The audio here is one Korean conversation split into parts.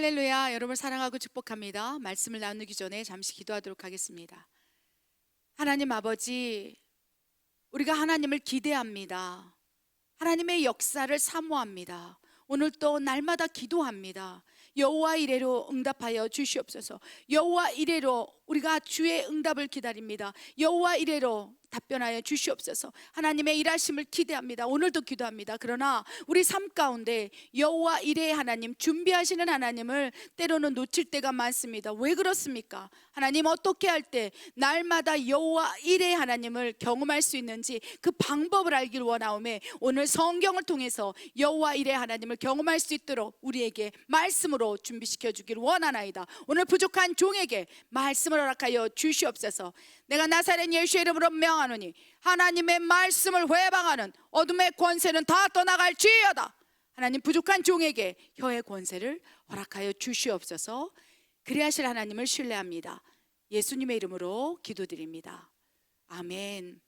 할렐루야. 여러분을 사랑하고 축복합니다. 말씀을 나누기 전에 잠시 기도하도록 하겠습니다. 하나님 아버지, 우리가 하나님을 기대합니다. 하나님의 역사를 사모합니다. 오늘 또 날마다 기도합니다. 여호와 이레로 응답하여 주시옵소서. 여호와 이레로 우리가 주의 응답을 기다립니다. 여호와 이레로 답변하여 주시옵소서. 하나님의 일하심을 기대합니다. 오늘도 기도합니다. 그러나 우리 삶 가운데 여호와 이레의 하나님, 준비하시는 하나님을 때로는 놓칠 때가 많습니다. 왜 그렇습니까? 하나님, 어떻게 할 때 날마다 여호와 이레의 하나님을 경험할 수 있는지 그 방법을 알길 원하오매 오늘 성경을 통해서 여호와 이레의 하나님을 경험할 수 있도록 우리에게 말씀으로 준비시켜 주길 원하나이다. 오늘 부족한 종에게 말씀을 허락하여 주시옵소서. 내가 나사렛 예수의 이름으로 명하노니 하나님의 말씀을 회방하는 어둠의 권세는 다 떠나갈지어다. 하나님, 부족한 종에게 혀의 권세를 허락하여 주시옵소서. 그리하실 하나님을 신뢰합니다. 예수님의 이름으로 기도드립니다. 아멘.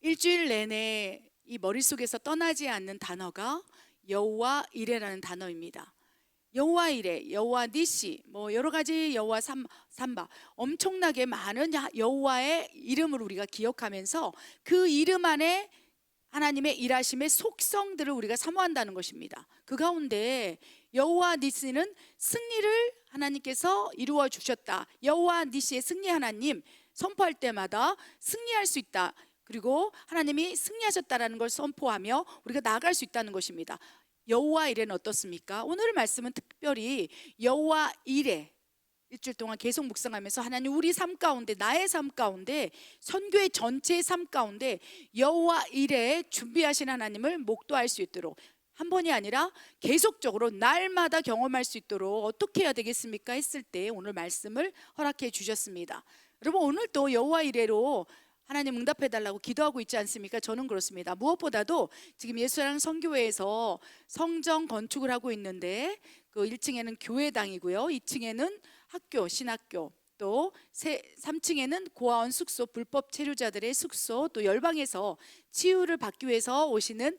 일주일 내내 이 머릿속에서 떠나지 않는 단어가 여호와 이레라는 단어입니다. 여호와 이레, 여호와 니시, 여러 가지 여호와 삼바, 엄청나게 많은 여호와의 이름을 우리가 기억하면서 그 이름 안에 하나님의 일하심의 속성들을 우리가 사모한다는 것입니다. 그 가운데 여호와 니시는 승리를 하나님께서 이루어 주셨다. 여호와 니시의 승리 하나님 선포할 때마다 승리할 수 있다. 그리고 하나님이 승리하셨다라는 걸 선포하며 우리가 나아갈 수 있다는 것입니다. 여호와 이레는 어떻습니까? 오늘 말씀은 특별히 여호와 이레, 일주일 동안 계속 묵상하면서 하나님, 우리 삶 가운데, 나의 삶 가운데, 선교의 전체의 삶 가운데 여호와 이레 준비하신 하나님을 목도할 수 있도록, 한 번이 아니라 계속적으로 날마다 경험할 수 있도록 어떻게 해야 되겠습니까? 했을 때 오늘 말씀을 허락해 주셨습니다. 여러분, 오늘 또 여호와 이레로 하나님 응답해달라고 기도하고 있지 않습니까? 저는 그렇습니다. 무엇보다도 지금 예수사랑 성교회에서 성정 건축을 하고 있는데 그 1층에는 교회당이고요, 2층에는 학교, 신학교, 또 3층에는 고아원 숙소, 불법 체류자들의 숙소, 또 열방에서 치유를 받기 위해서 오시는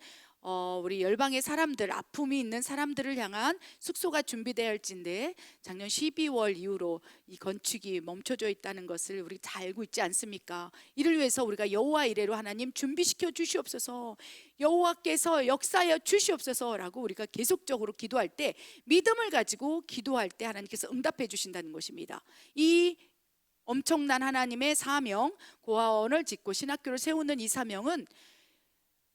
우리 열방의 사람들, 아픔이 있는 사람들을 향한 숙소가 준비되어 있는데 작년 12월 이후로 이 건축이 멈춰져 있다는 것을 우리 잘 알고 있지 않습니까? 이를 위해서 우리가 여호와 이레로 하나님 준비시켜 주시옵소서, 여호와께서 역사하여 주시옵소서라고 우리가 계속적으로 기도할 때, 믿음을 가지고 기도할 때 하나님께서 응답해 주신다는 것입니다. 이 엄청난 하나님의 사명, 고아원을 짓고 신학교를 세우는 이 사명은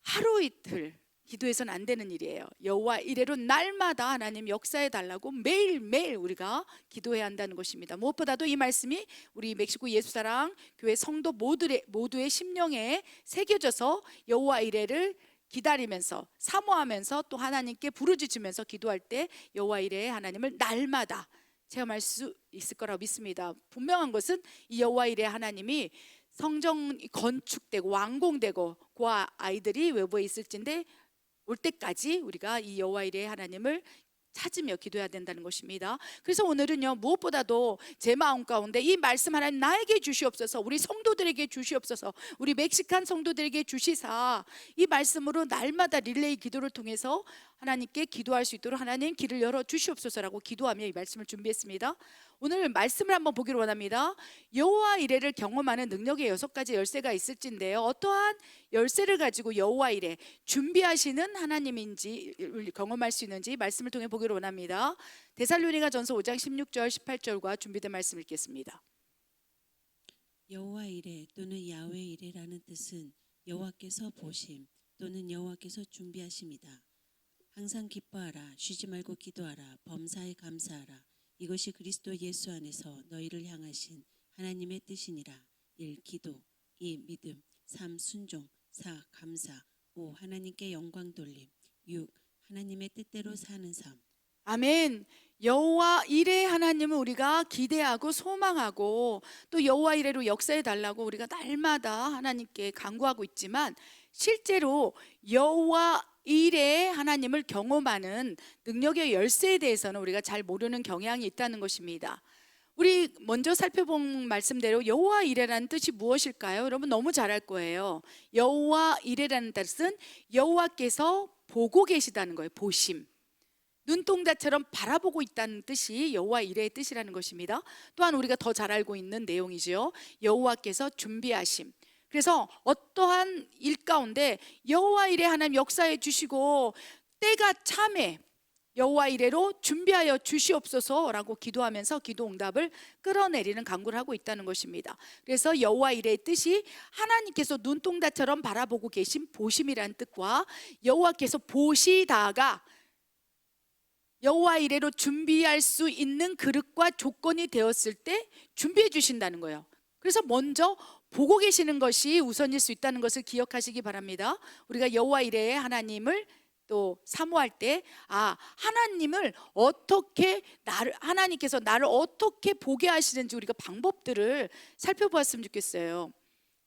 하루 이틀 기도해서는 안 되는 일이에요. 여호와 이레로 날마다 하나님 역사해 달라고 매일매일 우리가 기도해야 한다는 것입니다. 무엇보다도 이 말씀이 우리 멕시코 예수사랑 교회 성도 모두의 심령에 새겨져서 여호와 이레를 기다리면서 사모하면서 또 하나님께 부르짖으면서 기도할 때 여호와 이레의 하나님을 날마다 체험할 수 있을 거라고 믿습니다. 분명한 것은 이 여호와 이레의 하나님이 성정 건축되고 완공되고 고아 아이들이 외부에 있을진데 올 때까지 우리가 이 여호와 이레의 하나님을 찾으며 기도해야 된다는 것입니다. 그래서 오늘은요, 무엇보다도 제 마음 가운데 이 말씀 하나님 나에게 주시옵소서, 우리 성도들에게 주시옵소서, 우리 멕시칸 성도들에게 주시사 이 말씀으로 날마다 릴레이 기도를 통해서 하나님께 기도할 수 있도록 하나님 길을 열어 주시옵소서라고 기도하며 이 말씀을 준비했습니다. 오늘 말씀을 한번 보기를 원합니다. 여호와 이레를 경험하는 능력의 6가지 열쇠가 있을진데요, 어떠한 열쇠를 가지고 여호와 이레 준비하시는 하나님인지 경험할 수 있는지 말씀을 통해 보기를 원합니다. 데살로니가 전서 5장 16절 18절과 준비된 말씀 읽겠습니다. 여호와 이레 또는 야훼 이레라는 뜻은 여호와께서 보심 또는 여호와께서 준비하심이다. 항상 기뻐하라, 쉬지 말고 기도하라, 범사에 감사하라. 이것이 그리스도 예수 안에서 너희를 향하신 하나님의 뜻이니라. 1. 기도, 2. 믿음, 3. 순종, 4. 감사, 5. 하나님께 영광 돌림, 6. 하나님의 뜻대로 사는 삶. 아멘. 여호와 이레 하나님은 우리가 기대하고 소망하고 또 여호와 이레로 역사해 달라고 우리가 날마다 하나님께 간구하고 있지만, 실제로 여호와 이레 하나님을 경험하는 능력의 열쇠에 대해서는 우리가 잘 모르는 경향이 있다는 것입니다. 우리 먼저 살펴본 말씀대로 여호와 이레라는 뜻이 무엇일까요? 여러분 너무 잘 알 거예요. 여호와 이레라는 뜻은 여호와께서 보고 계시다는 거예요. 보심. 눈동자처럼 바라보고 있다는 뜻이 여호와 이레의 뜻이라는 것입니다. 또한 우리가 더 잘 알고 있는 내용이죠. 여호와께서 준비하심. 그래서 어떠한 일 가운데 여호와 이레 하나님 역사해 주시고 때가 참에 여호와 이레로 준비하여 주시옵소서라고 기도하면서 기도 응답을 끌어내리는 간구를 하고 있다는 것입니다. 그래서 여호와 이레의 뜻이 하나님께서 눈동자처럼 바라보고 계신 보심이라는 뜻과 여호와께서 보시다가 여호와 이레로 준비할 수 있는 그릇과 조건이 되었을 때 준비해 주신다는 거예요. 그래서 먼저 보고 계시는 것이 우선일 수 있다는 것을 기억하시기 바랍니다. 우리가 여호와 이레의 하나님을 또 사모할 때 하나님을 어떻게 하나님께서 나를 어떻게 보게 하시는지 우리가 방법들을 살펴보았으면 좋겠어요.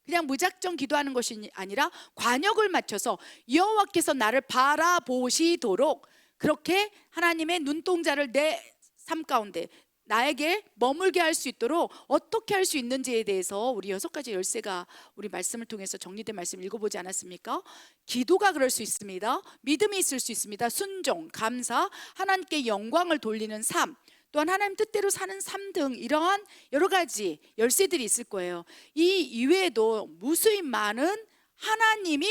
그냥 무작정 기도하는 것이 아니라 관역을 맞춰서 여호와께서 나를 바라보시도록 그렇게 하나님의 눈동자를 내 삶 가운데 나에게 머물게 할 수 있도록 어떻게 할 수 있는지에 대해서 우리 6가지 열쇠가 우리 말씀을 통해서 정리된 말씀 읽어보지 않았습니까? 기도가 그럴 수 있습니다. 믿음이 있을 수 있습니다. 순종, 감사, 하나님께 영광을 돌리는 삶, 또한 하나님 뜻대로 사는 삶 등 이러한 여러 가지 열쇠들이 있을 거예요. 이 이외에도 무수히 많은 하나님이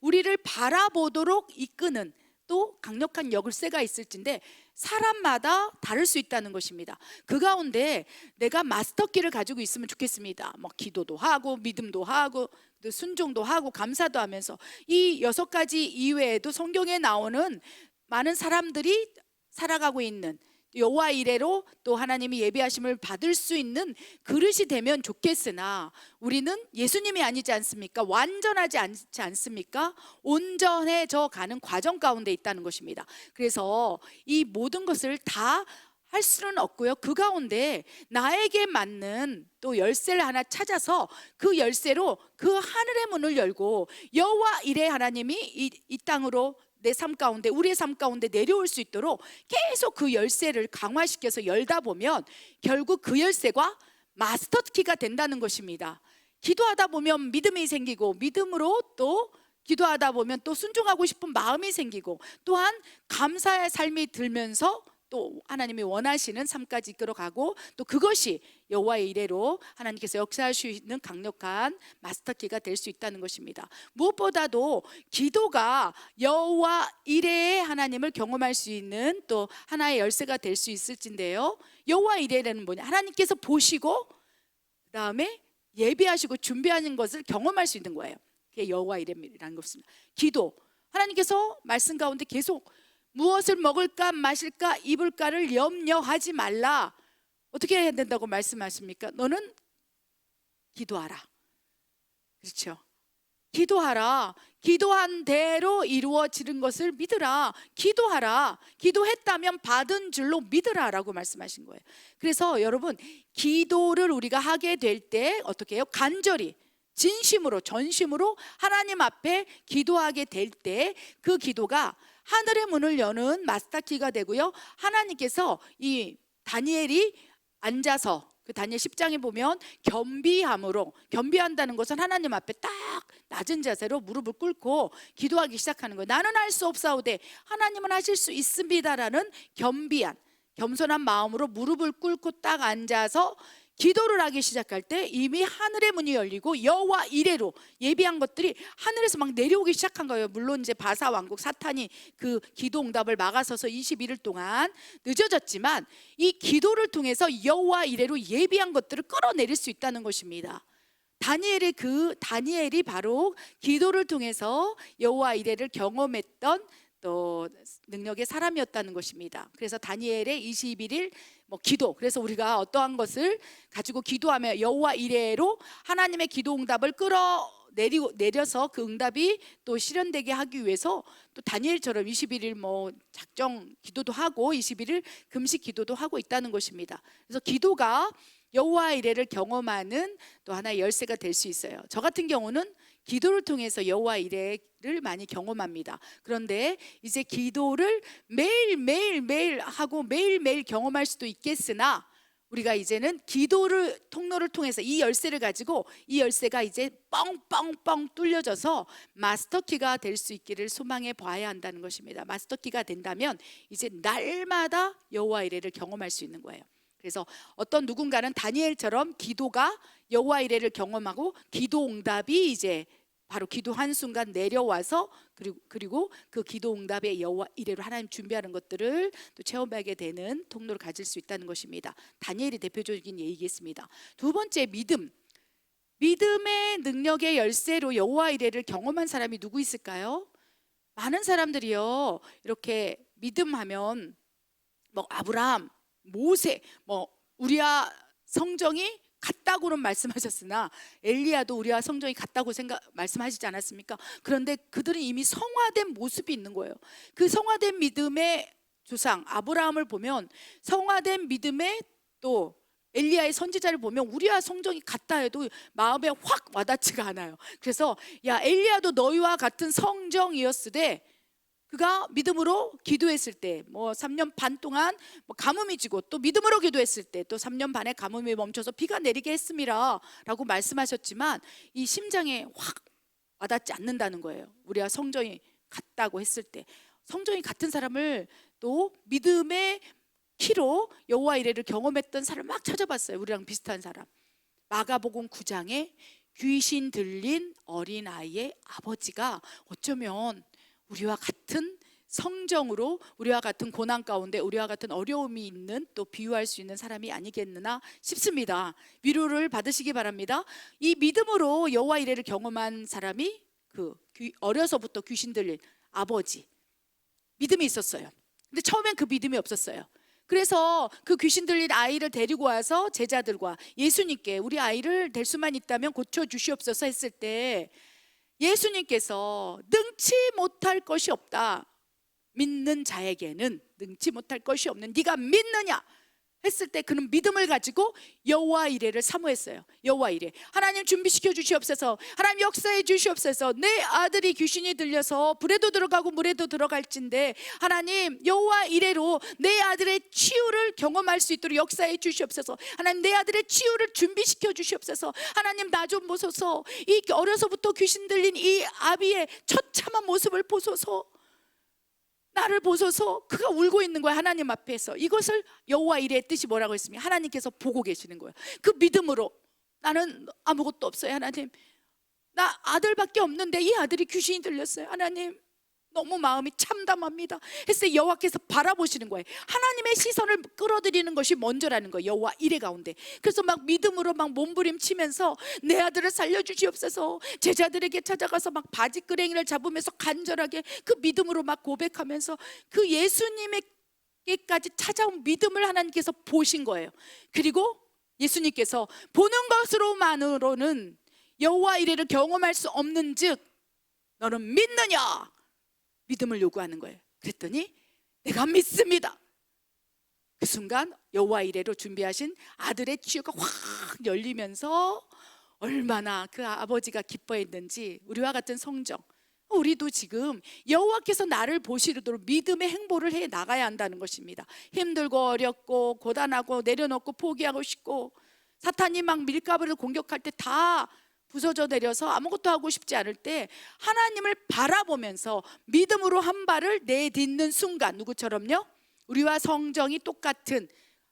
우리를 바라보도록 이끄는 또 강력한 열쇠가 있을진데 사람마다 다를 수 있다는 것입니다. 그 가운데 내가 마스터키를 가지고 있으면 좋겠습니다. 기도도 하고 믿음도 하고 순종도 하고 감사도 하면서 이 6가지 이외에도 성경에 나오는 많은 사람들이 살아가고 있는 여호와 이레로 또 하나님이 예비하심을 받을 수 있는 그릇이 되면 좋겠으나 우리는 예수님이 아니지 않습니까? 완전하지 않지 않습니까? 온전해져 가는 과정 가운데 있다는 것입니다. 그래서 이 모든 것을 다 할 수는 없고요. 그 가운데 나에게 맞는 또 열쇠를 하나 찾아서 그 열쇠로 그 하늘의 문을 열고 여호와 이레 하나님이 이 땅으로 내 삶 가운데 우리의 삶 가운데 내려올 수 있도록 계속 그 열쇠를 강화시켜서 열다 보면 결국 그 열쇠가 마스터키가 된다는 것입니다. 기도하다 보면 믿음이 생기고 믿음으로 또 기도하다 보면 또 순종하고 싶은 마음이 생기고 또한 감사의 삶이 들면서 또 하나님이 원하시는 삶까지 이끌어가고 또 그것이 여호와의 이레로 하나님께서 역사하시는 강력한 마스터키가 될 수 있다는 것입니다. 무엇보다도 기도가 여호와 이레의 하나님을 경험할 수 있는 또 하나의 열쇠가 될 수 있을진데요. 여호와 이레는 뭐냐? 하나님께서 보시고 그 다음에 예비하시고 준비하는 것을 경험할 수 있는 거예요. 그게 여호와 이레라는 것입니다. 기도, 하나님께서 말씀 가운데 계속 무엇을 먹을까 마실까 입을까를 염려하지 말라. 어떻게 해야 된다고 말씀하십니까? 너는 기도하라. 그렇죠? 기도하라. 기도한 대로 이루어지는 것을 믿으라. 기도하라. 기도했다면 받은 줄로 믿으라라고 말씀하신 거예요. 그래서 여러분 기도를 우리가 하게 될 때 어떻게 해요? 간절히 진심으로 전심으로 하나님 앞에 기도하게 될 때 그 기도가 하늘의 문을 여는 마스터키가 되고요. 하나님께서 이 다니엘이 앉아서 그 다니엘 10장에 보면 겸비한다는 것은 하나님 앞에 딱 낮은 자세로 무릎을 꿇고 기도하기 시작하는 거예요. 나는 할 수 없사오되 하나님은 하실 수 있습니다라는 겸손한 마음으로 무릎을 꿇고 딱 앉아서 기도를 하기 시작할 때 이미 하늘의 문이 열리고 여호와 이레로 예비한 것들이 하늘에서 막 내려오기 시작한 거예요. 물론 이제 바사 왕국 사탄이 그 기도 응답을 막아서서 21일 동안 늦어졌지만 이 기도를 통해서 여호와 이레로 예비한 것들을 끌어내릴 수 있다는 것입니다. 다니엘이 바로 기도를 통해서 여호와 이레를 경험했던 또 능력의 사람이었다는 것입니다. 그래서 다니엘의 21일 기도, 그래서 우리가 어떠한 것을 가지고 기도하며 여호와 이레로 하나님의 기도 응답을 끌어내려서 그 응답이 또 실현되게 하기 위해서 또 다니엘처럼 21일 작정 기도도 하고 21일 금식 기도도 하고 있다는 것입니다. 그래서 기도가 여호와 이레를 경험하는 또 하나의 열쇠가 될 수 있어요. 저 같은 경우는 기도를 통해서 여호와 이레를 많이 경험합니다. 그런데 이제 기도를 매일 하고 매일매일 경험할 수도 있겠으나 우리가 이제는 기도를 통로를 통해서 이 열쇠를 가지고 이 열쇠가 이제 뻥뻥뻥 뚫려져서 마스터키가 될 수 있기를 소망해 봐야 한다는 것입니다. 마스터키가 된다면 이제 날마다 여호와 이레를 경험할 수 있는 거예요. 그래서 어떤 누군가는 다니엘처럼 기도가 여호와 이레를 경험하고 기도 응답이 이제 바로 기도한 순간 내려와서 그리고 그 기도 응답의 여호와 이레로 하나님 준비하는 것들을 또 체험하게 되는 통로를 가질 수 있다는 것입니다. 다니엘이 대표적인 예이겠습니다. 두 번째, 믿음의 능력의 열쇠로 여호와 이레를 경험한 사람이 누구 있을까요? 많은 사람들이요, 이렇게 믿음하면 뭐 아브라함, 모세, 뭐 우리와 성정이 같다고는 말씀하셨으나 엘리야도 우리와 성정이 같다고 말씀하시지 않았습니까? 그런데 그들은 이미 성화된 모습이 있는 거예요. 그 성화된 믿음의 조상 아브라함을 보면, 성화된 믿음의 또 엘리야의 선지자를 보면 우리와 성정이 같다 해도 마음에 확 와닿지가 않아요. 그래서 야, 엘리야도 너희와 같은 성정이었으되 그가 믿음으로 기도했을 때 뭐 3년 반 동안 뭐 가뭄이 지고 또 믿음으로 기도했을 때 또 3년 반에 가뭄이 멈춰서 비가 내리게 했음이라 라고 말씀하셨지만 이 심장에 확 와닿지 않는다는 거예요. 우리와 성정이 같다고 했을 때 성정이 같은 사람을 또 믿음의 키로 여호와 이레를 경험했던 사람 막 찾아봤어요. 우리랑 비슷한 사람. 마가복음 9장에 귀신 들린 어린아이의 아버지가 어쩌면 우리와 같은 성정으로 우리와 같은 고난 가운데 우리와 같은 어려움이 있는 또 비유할 수 있는 사람이 아니겠느냐 싶습니다. 위로를 받으시기 바랍니다. 이 믿음으로 여호와 이레를 경험한 사람이 그 어려서부터 귀신 들린 아버지, 믿음이 있었어요. 근데 처음엔 그 믿음이 없었어요. 그래서 그 귀신 들린 아이를 데리고 와서 제자들과 예수님께 우리 아이를 될 수만 있다면 고쳐주시옵소서 했을 때 예수님께서 능치 못할 것이 없다, 믿는 자에게는 능치 못할 것이 없는 네가 믿느냐 했을 때 그는 믿음을 가지고 여호와 이레를 사모했어요. 여호와 이레, 하나님 준비시켜 주시옵소서, 하나님 역사해 주시옵소서. 내 아들이 귀신이 들려서 불에도 들어가고 물에도 들어갈진데 하나님 여호와 이레로 내 아들의 치유를 경험할 수 있도록 역사해 주시옵소서. 하나님 내 아들의 치유를 준비시켜 주시옵소서. 하나님 나 좀 보소서. 이 어려서부터 귀신 들린 이 아비의 처참한 모습을 보소서. 나를 보소서. 그가 울고 있는 거야, 하나님 앞에서. 이것을 여호와 이레의 뜻이 뭐라고 했습니까? 하나님께서 보고 계시는 거예요. 그 믿음으로 나는 아무것도 없어요. 하나님, 나 아들밖에 없는데 이 아들이 귀신이 들렸어요. 하나님, 너무 마음이 참담합니다 했을 때 여호와께서 바라보시는 거예요. 하나님의 시선을 끌어들이는 것이 먼저라는 거예요, 여호와 이레 가운데. 그래서 막 믿음으로 막 몸부림치면서 내 아들을 살려주시옵소서, 제자들에게 찾아가서 막 바지끄레기를 잡으면서 간절하게 그 믿음으로 막 고백하면서 그 예수님에게까지 찾아온 믿음을 하나님께서 보신 거예요. 그리고 예수님께서 보는 것으로만으로는 여호와 이레를 경험할 수 없는즉 너는 믿느냐? 믿음을 요구하는 거예요. 그랬더니 내가 믿습니다. 그 순간 여호와 이레로 준비하신 아들의 치유가 확 열리면서 얼마나 그 아버지가 기뻐했는지. 우리와 같은 성정, 우리도 지금 여호와께서 나를 보시도록 믿음의 행보를 해 나가야 한다는 것입니다. 힘들고 어렵고 고단하고 내려놓고 포기하고 싶고 사탄이 막 밀가루를 공격할 때 다 부서져 내려서 아무것도 하고 싶지 않을 때 하나님을 바라보면서 믿음으로 한 발을 내딛는 순간, 누구처럼요? 우리와 성정이 똑같은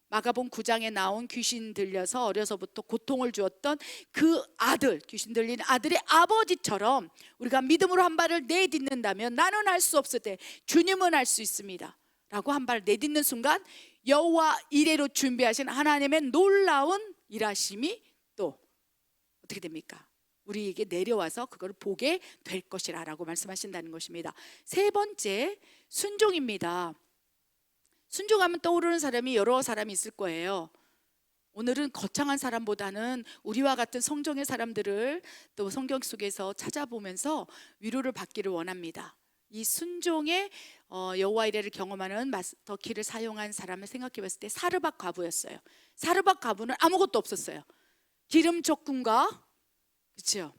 마가복음 9장에 나온 귀신 들려서 어려서부터 고통을 주었던 그 아들, 귀신 들린 아들의 아버지처럼 우리가 믿음으로 한 발을 내딛는다면 나는 할 수 없을 때 주님은 할 수 있습니다 라고 한 발을 내딛는 순간 여호와 이레로 준비하신 하나님의 놀라운 일하심이 또 어떻게 됩니까? 우리에게 내려와서 그걸 보게 될 것이라 라고 말씀하신다는 것입니다. 세 번째, 순종입니다. 순종하면 떠오르는 사람이 여러 사람이 있을 거예요. 오늘은 거창한 사람보다는 우리와 같은 성정의 사람들을 또 성경 속에서 찾아보면서 위로를 받기를 원합니다. 이 순종의 여호와 이레를 경험하는 마스터키를 사용한 사람을 생각해 봤을 때 사르밧 과부였어요. 사르밧 과부는 아무것도 없었어요. 기름 조금과, 그렇죠?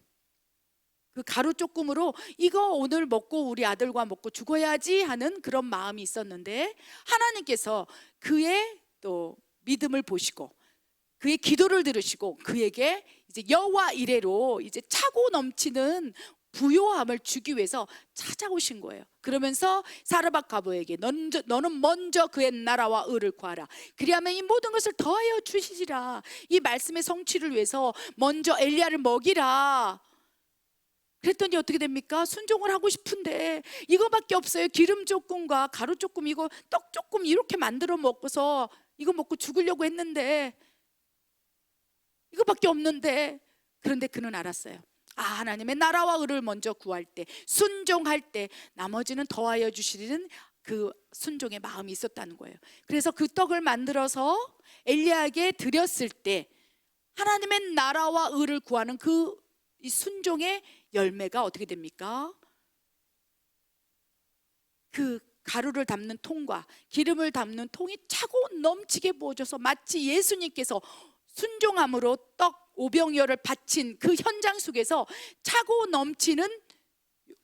그 가루 조금으로 이거 오늘 먹고 우리 아들과 먹고 죽어야지 하는 그런 마음이 있었는데 하나님께서 그의 또 믿음을 보시고 그의 기도를 들으시고 그에게 이제 여호와 이레로 이제 차고 넘치는 부요함을 주기 위해서 찾아오신 거예요. 그러면서 사르밧 과부에게 너는 먼저 그의 나라와 의를 구하라. 그리하면 이 모든 것을 더하여 주시리라. 이 말씀의 성취를 위해서 먼저 엘리야를 먹이라. 그랬더니 어떻게 됩니까? 순종을 하고 싶은데 이거밖에 없어요. 기름 조금과 가루 조금, 이거 떡 조금 이렇게 만들어 먹고서 이거 먹고 죽으려고 했는데 이거밖에 없는데. 그런데 그는 알았어요. 하나님의 나라와 의를 먼저 구할 때, 순종할 때 나머지는 더하여 주시리는 그 순종의 마음이 있었다는 거예요. 그래서 그 떡을 만들어서 엘리야에게 드렸을 때 하나님의 나라와 의를 구하는 그 이 순종의 열매가 어떻게 됩니까? 그 가루를 담는 통과 기름을 담는 통이 차고 넘치게 부어져서 마치 예수님께서 순종함으로 떡 오병이어를 바친 그 현장 속에서 차고 넘치는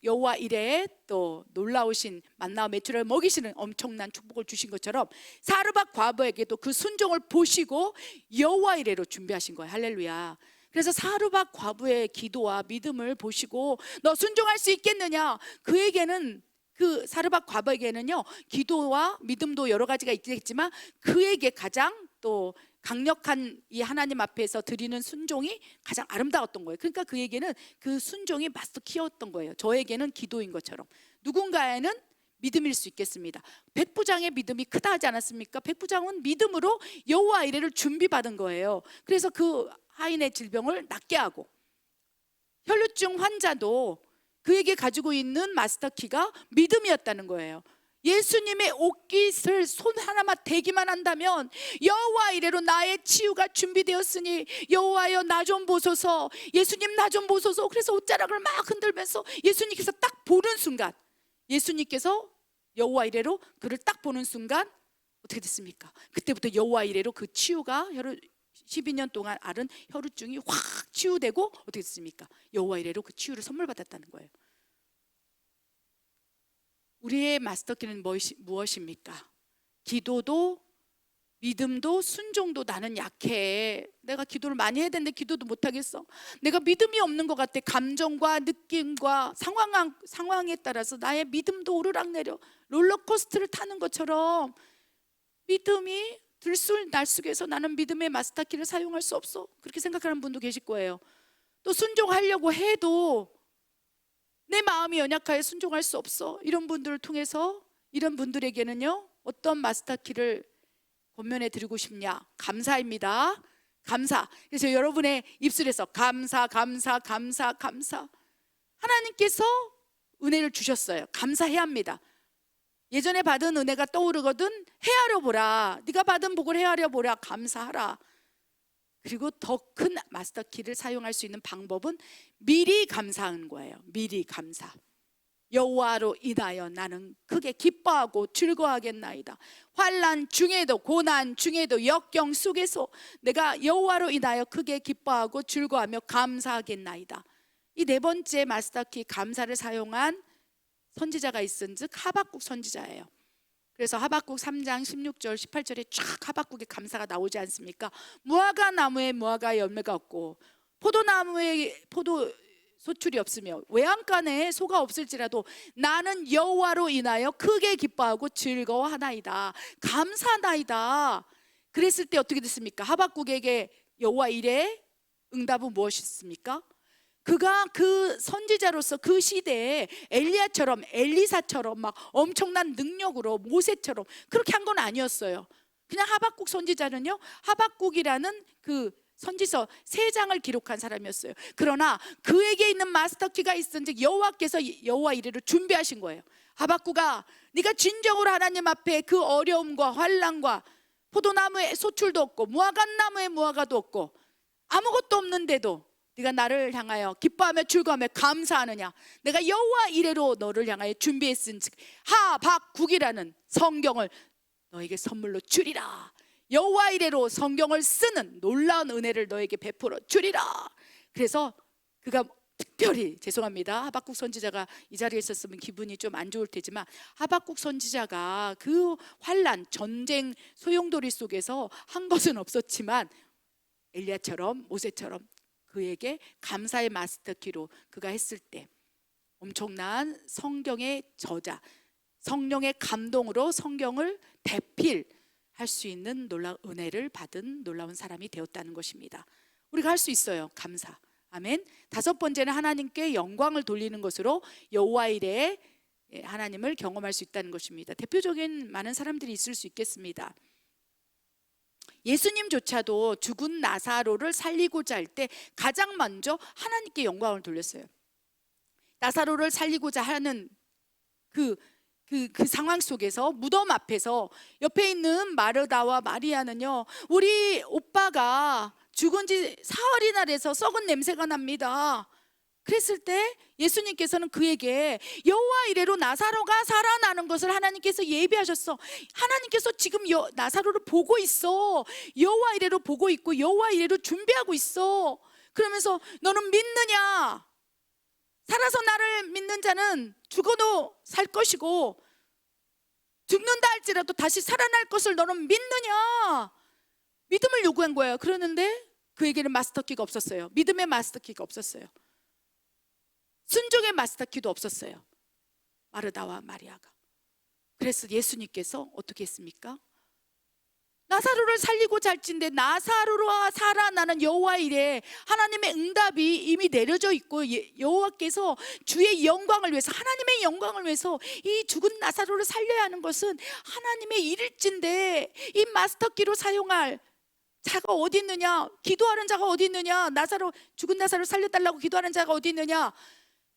여호와 이레의 또 놀라우신 만나와 메추라를 먹이시는 엄청난 축복을 주신 것처럼 사르밧 과부에게도 그 순종을 보시고 여호와 이레로 준비하신 거예요. 할렐루야. 그래서 사르밧 과부의 기도와 믿음을 보시고 너 순종할 수 있겠느냐? 그에게는, 그 사르밧 과부에게는요, 기도와 믿음도 여러 가지가 있겠지만 그에게 가장 또 강력한 이 하나님 앞에서 드리는 순종이 가장 아름다웠던 거예요. 그러니까 그에게는 그 순종이 마스터 키였던 거예요. 저에게는 기도인 것처럼 누군가에는 믿음일 수 있겠습니다. 백부장의 믿음이 크다 하지 않았습니까? 백부장은 믿음으로 여호와 이레를 준비받은 거예요. 그래서 그 하인의 질병을 낫게 하고, 혈루증 환자도 그에게 가지고 있는 마스터키가 믿음이었다는 거예요. 예수님의 옷깃을 손 하나만 대기만 한다면 여호와 이레로 나의 치유가 준비되었으니 여호와여 나 좀 보소서, 예수님 나 좀 보소서. 그래서 옷자락을 막 흔들면서 예수님께서 딱 보는 순간, 예수님께서 여호와 이레로 그를 딱 보는 순간 어떻게 됐습니까? 그때부터 여호와 이레로 그 치유가 12년 동안 앓은 혈우증이 확 치유되고 어떻게 됐습니까? 여호와 이레로 그 치유를 선물 받았다는 거예요. 우리의 마스터키는 무엇입니까? 기도도 믿음도 순종도. 나는 약해. 내가 기도를 많이 해야 되는데 기도도 못하겠어. 내가 믿음이 없는 것 같아. 감정과 느낌과 상황에 따라서 나의 믿음도 오르락내려 롤러코스터를 타는 것처럼 믿음이 들쑥날쑥해서 나는 믿음의 마스터키를 사용할 수 없어. 그렇게 생각하는 분도 계실 거예요. 또 순종하려고 해도 내 마음이 연약하여 순종할 수 없어. 이런 분들을 통해서 이런 분들에게는요, 어떤 마스터키를 권면해 드리고 싶냐? 감사입니다. 감사. 그래서 여러분의 입술에서 감사, 감사, 감사, 감사. 하나님께서 은혜를 주셨어요. 감사해야 합니다. 예전에 받은 은혜가 떠오르거든 헤아려 보라. 네가 받은 복을 헤아려 보라. 감사하라. 그리고 더 큰 마스터키를 사용할 수 있는 방법은 미리 감사하는 거예요. 미리 감사. 여호와로 인하여 나는 크게 기뻐하고 즐거워하겠나이다. 환난 중에도 고난 중에도 역경 속에서 내가 여호와로 인하여 크게 기뻐하고 즐거워하며 감사하겠나이다. 이 네 번째 마스터키 감사를 사용한 선지자가 있은즉 하박국 선지자예요. 그래서 하박국 3장 16절 18절에 쫙 하박국의 감사가 나오지 않습니까? 무화과 나무에 무화과 열매가 없고 포도나무에 포도 소출이 없으며 외양간에 소가 없을지라도 나는 여호와로 인하여 크게 기뻐하고 즐거워하나이다. 감사나이다. 그랬을 때 어떻게 됐습니까? 하박국에게 여호와 이레의 응답은 무엇이었습니까? 그가 그 선지자로서 그 시대에 엘리야처럼 엘리사처럼 막 엄청난 능력으로 모세처럼 그렇게 한 건 아니었어요. 그냥 하박국 선지자는요, 하박국이라는 그 선지서 3장을 기록한 사람이었어요. 그러나 그에게 있는 마스터키가 있은즉 여호와께서 여호와 이레로 준비하신 거예요. 하박국아, 네가 진정으로 하나님 앞에 그 어려움과 환난과 포도나무에 소출도 없고 무화과나무에 무화과도 없고 아무것도 없는데도 네가 나를 향하여 기뻐하며 즐거워하며 감사하느냐? 내가 여호와 이레로 너를 향하여 준비했은즉 하박국이라는 성경을 너에게 선물로 주리라. 여호와 이레로 성경을 쓰는 놀라운 은혜를 너에게 베풀어 주리라. 그래서 그가 특별히, 죄송합니다, 하박국 선지자가 이 자리에 있었으면 기분이 좀 안 좋을 테지만 하박국 선지자가 그 환난 전쟁 소용돌이 속에서 한 것은 없었지만 엘리야처럼 모세처럼 그에게 감사의 마스터키로 그가 했을 때 엄청난 성경의 저자, 성령의 감동으로 성경을 대필할 수 있는 놀라운 은혜를 받은 놀라운 사람이 되었다는 것입니다. 우리가 할 수 있어요. 감사. 아멘. 다섯 번째는 하나님께 영광을 돌리는 것으로 여호와 이레에 하나님을 경험할 수 있다는 것입니다. 대표적인 많은 사람들이 있을 수 있겠습니다. 예수님조차도 죽은 나사로를 살리고자 할 때 가장 먼저 하나님께 영광을 돌렸어요. 나사로를 살리고자 하는 그 상황 속에서 무덤 앞에서 옆에 있는 마르다와 마리아는요, 우리 오빠가 죽은 지 사흘이나 돼서 썩은 냄새가 납니다. 그랬을 때 예수님께서는 그에게 여호와 이레로 나사로가 살아나는 것을 하나님께서 예비하셨어. 하나님께서 지금 나사로를 보고 있어. 여호와 이레로 보고 있고 여호와 이레로 준비하고 있어. 그러면서 너는 믿느냐? 살아서 나를 믿는 자는 죽어도 살 것이고 죽는다 할지라도 다시 살아날 것을 너는 믿느냐? 믿음을 요구한 거예요. 그러는데 그에게는 마스터키가 없었어요. 믿음의 마스터키가 없었어요. 순종의 마스터키도 없었어요. 마르다와 마리아가. 그래서 예수님께서 어떻게 했습니까? 나사로를 살리고자 할진대 나사로가 살아나는 여호와 이레 하나님의 응답이 이미 내려져 있고 여호와께서 주의 영광을 위해서 하나님의 영광을 위해서 이 죽은 나사로를 살려야 하는 것은 하나님의 일일진데 이 마스터키로 사용할 자가 어디 있느냐? 기도하는 자가 어디 있느냐? 죽은 나사로 살려달라고 기도하는 자가 어디 있느냐?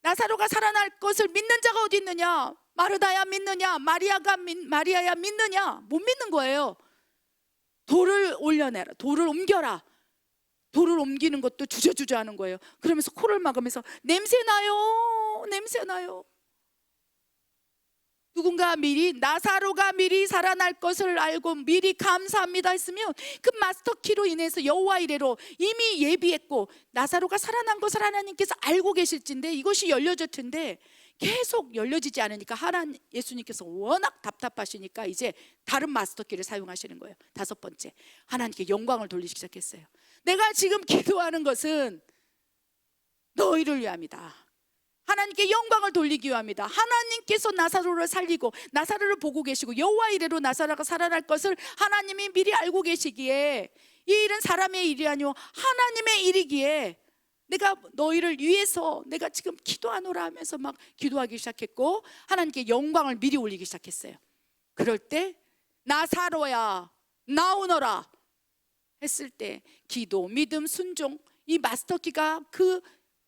나사로가 살아날 것을 믿는 자가 어디 있느냐? 마르다야 믿느냐? 마리아야 믿느냐? 못 믿는 거예요. 돌을 올려내라. 돌을 옮겨라. 돌을 옮기는 것도 주저주저 하는 거예요. 그러면서 코를 막으면서 냄새 나요. 냄새 나요. 누군가 미리 나사로가 미리 살아날 것을 알고 미리 감사합니다 했으면 그 마스터키로 인해서 여호와 이레로 이미 예비했고 나사로가 살아난 것을 하나님께서 알고 계실진데 이것이 열려질 텐데 계속 열려지지 않으니까 예수님께서 워낙 답답하시니까 이제 다른 마스터키를 사용하시는 거예요. 다섯 번째, 하나님께 영광을 돌리기 시작했어요. 내가 지금 기도하는 것은 너희를 위함이다. 하나님께 영광을 돌리기 위함이다. 하나님께서 나사로를 살리고 나사로를 보고 계시고 여호와 이레로 나사로가 살아날 것을 하나님이 미리 알고 계시기에 이 일은 사람의 일이 아니오 하나님의 일이기에 내가 너희를 위해서 내가 지금 기도하노라 하면서 막 기도하기 시작했고 하나님께 영광을 미리 올리기 시작했어요. 그럴 때 나사로야 나오너라 했을 때 기도, 믿음, 순종 이 마스터키가 그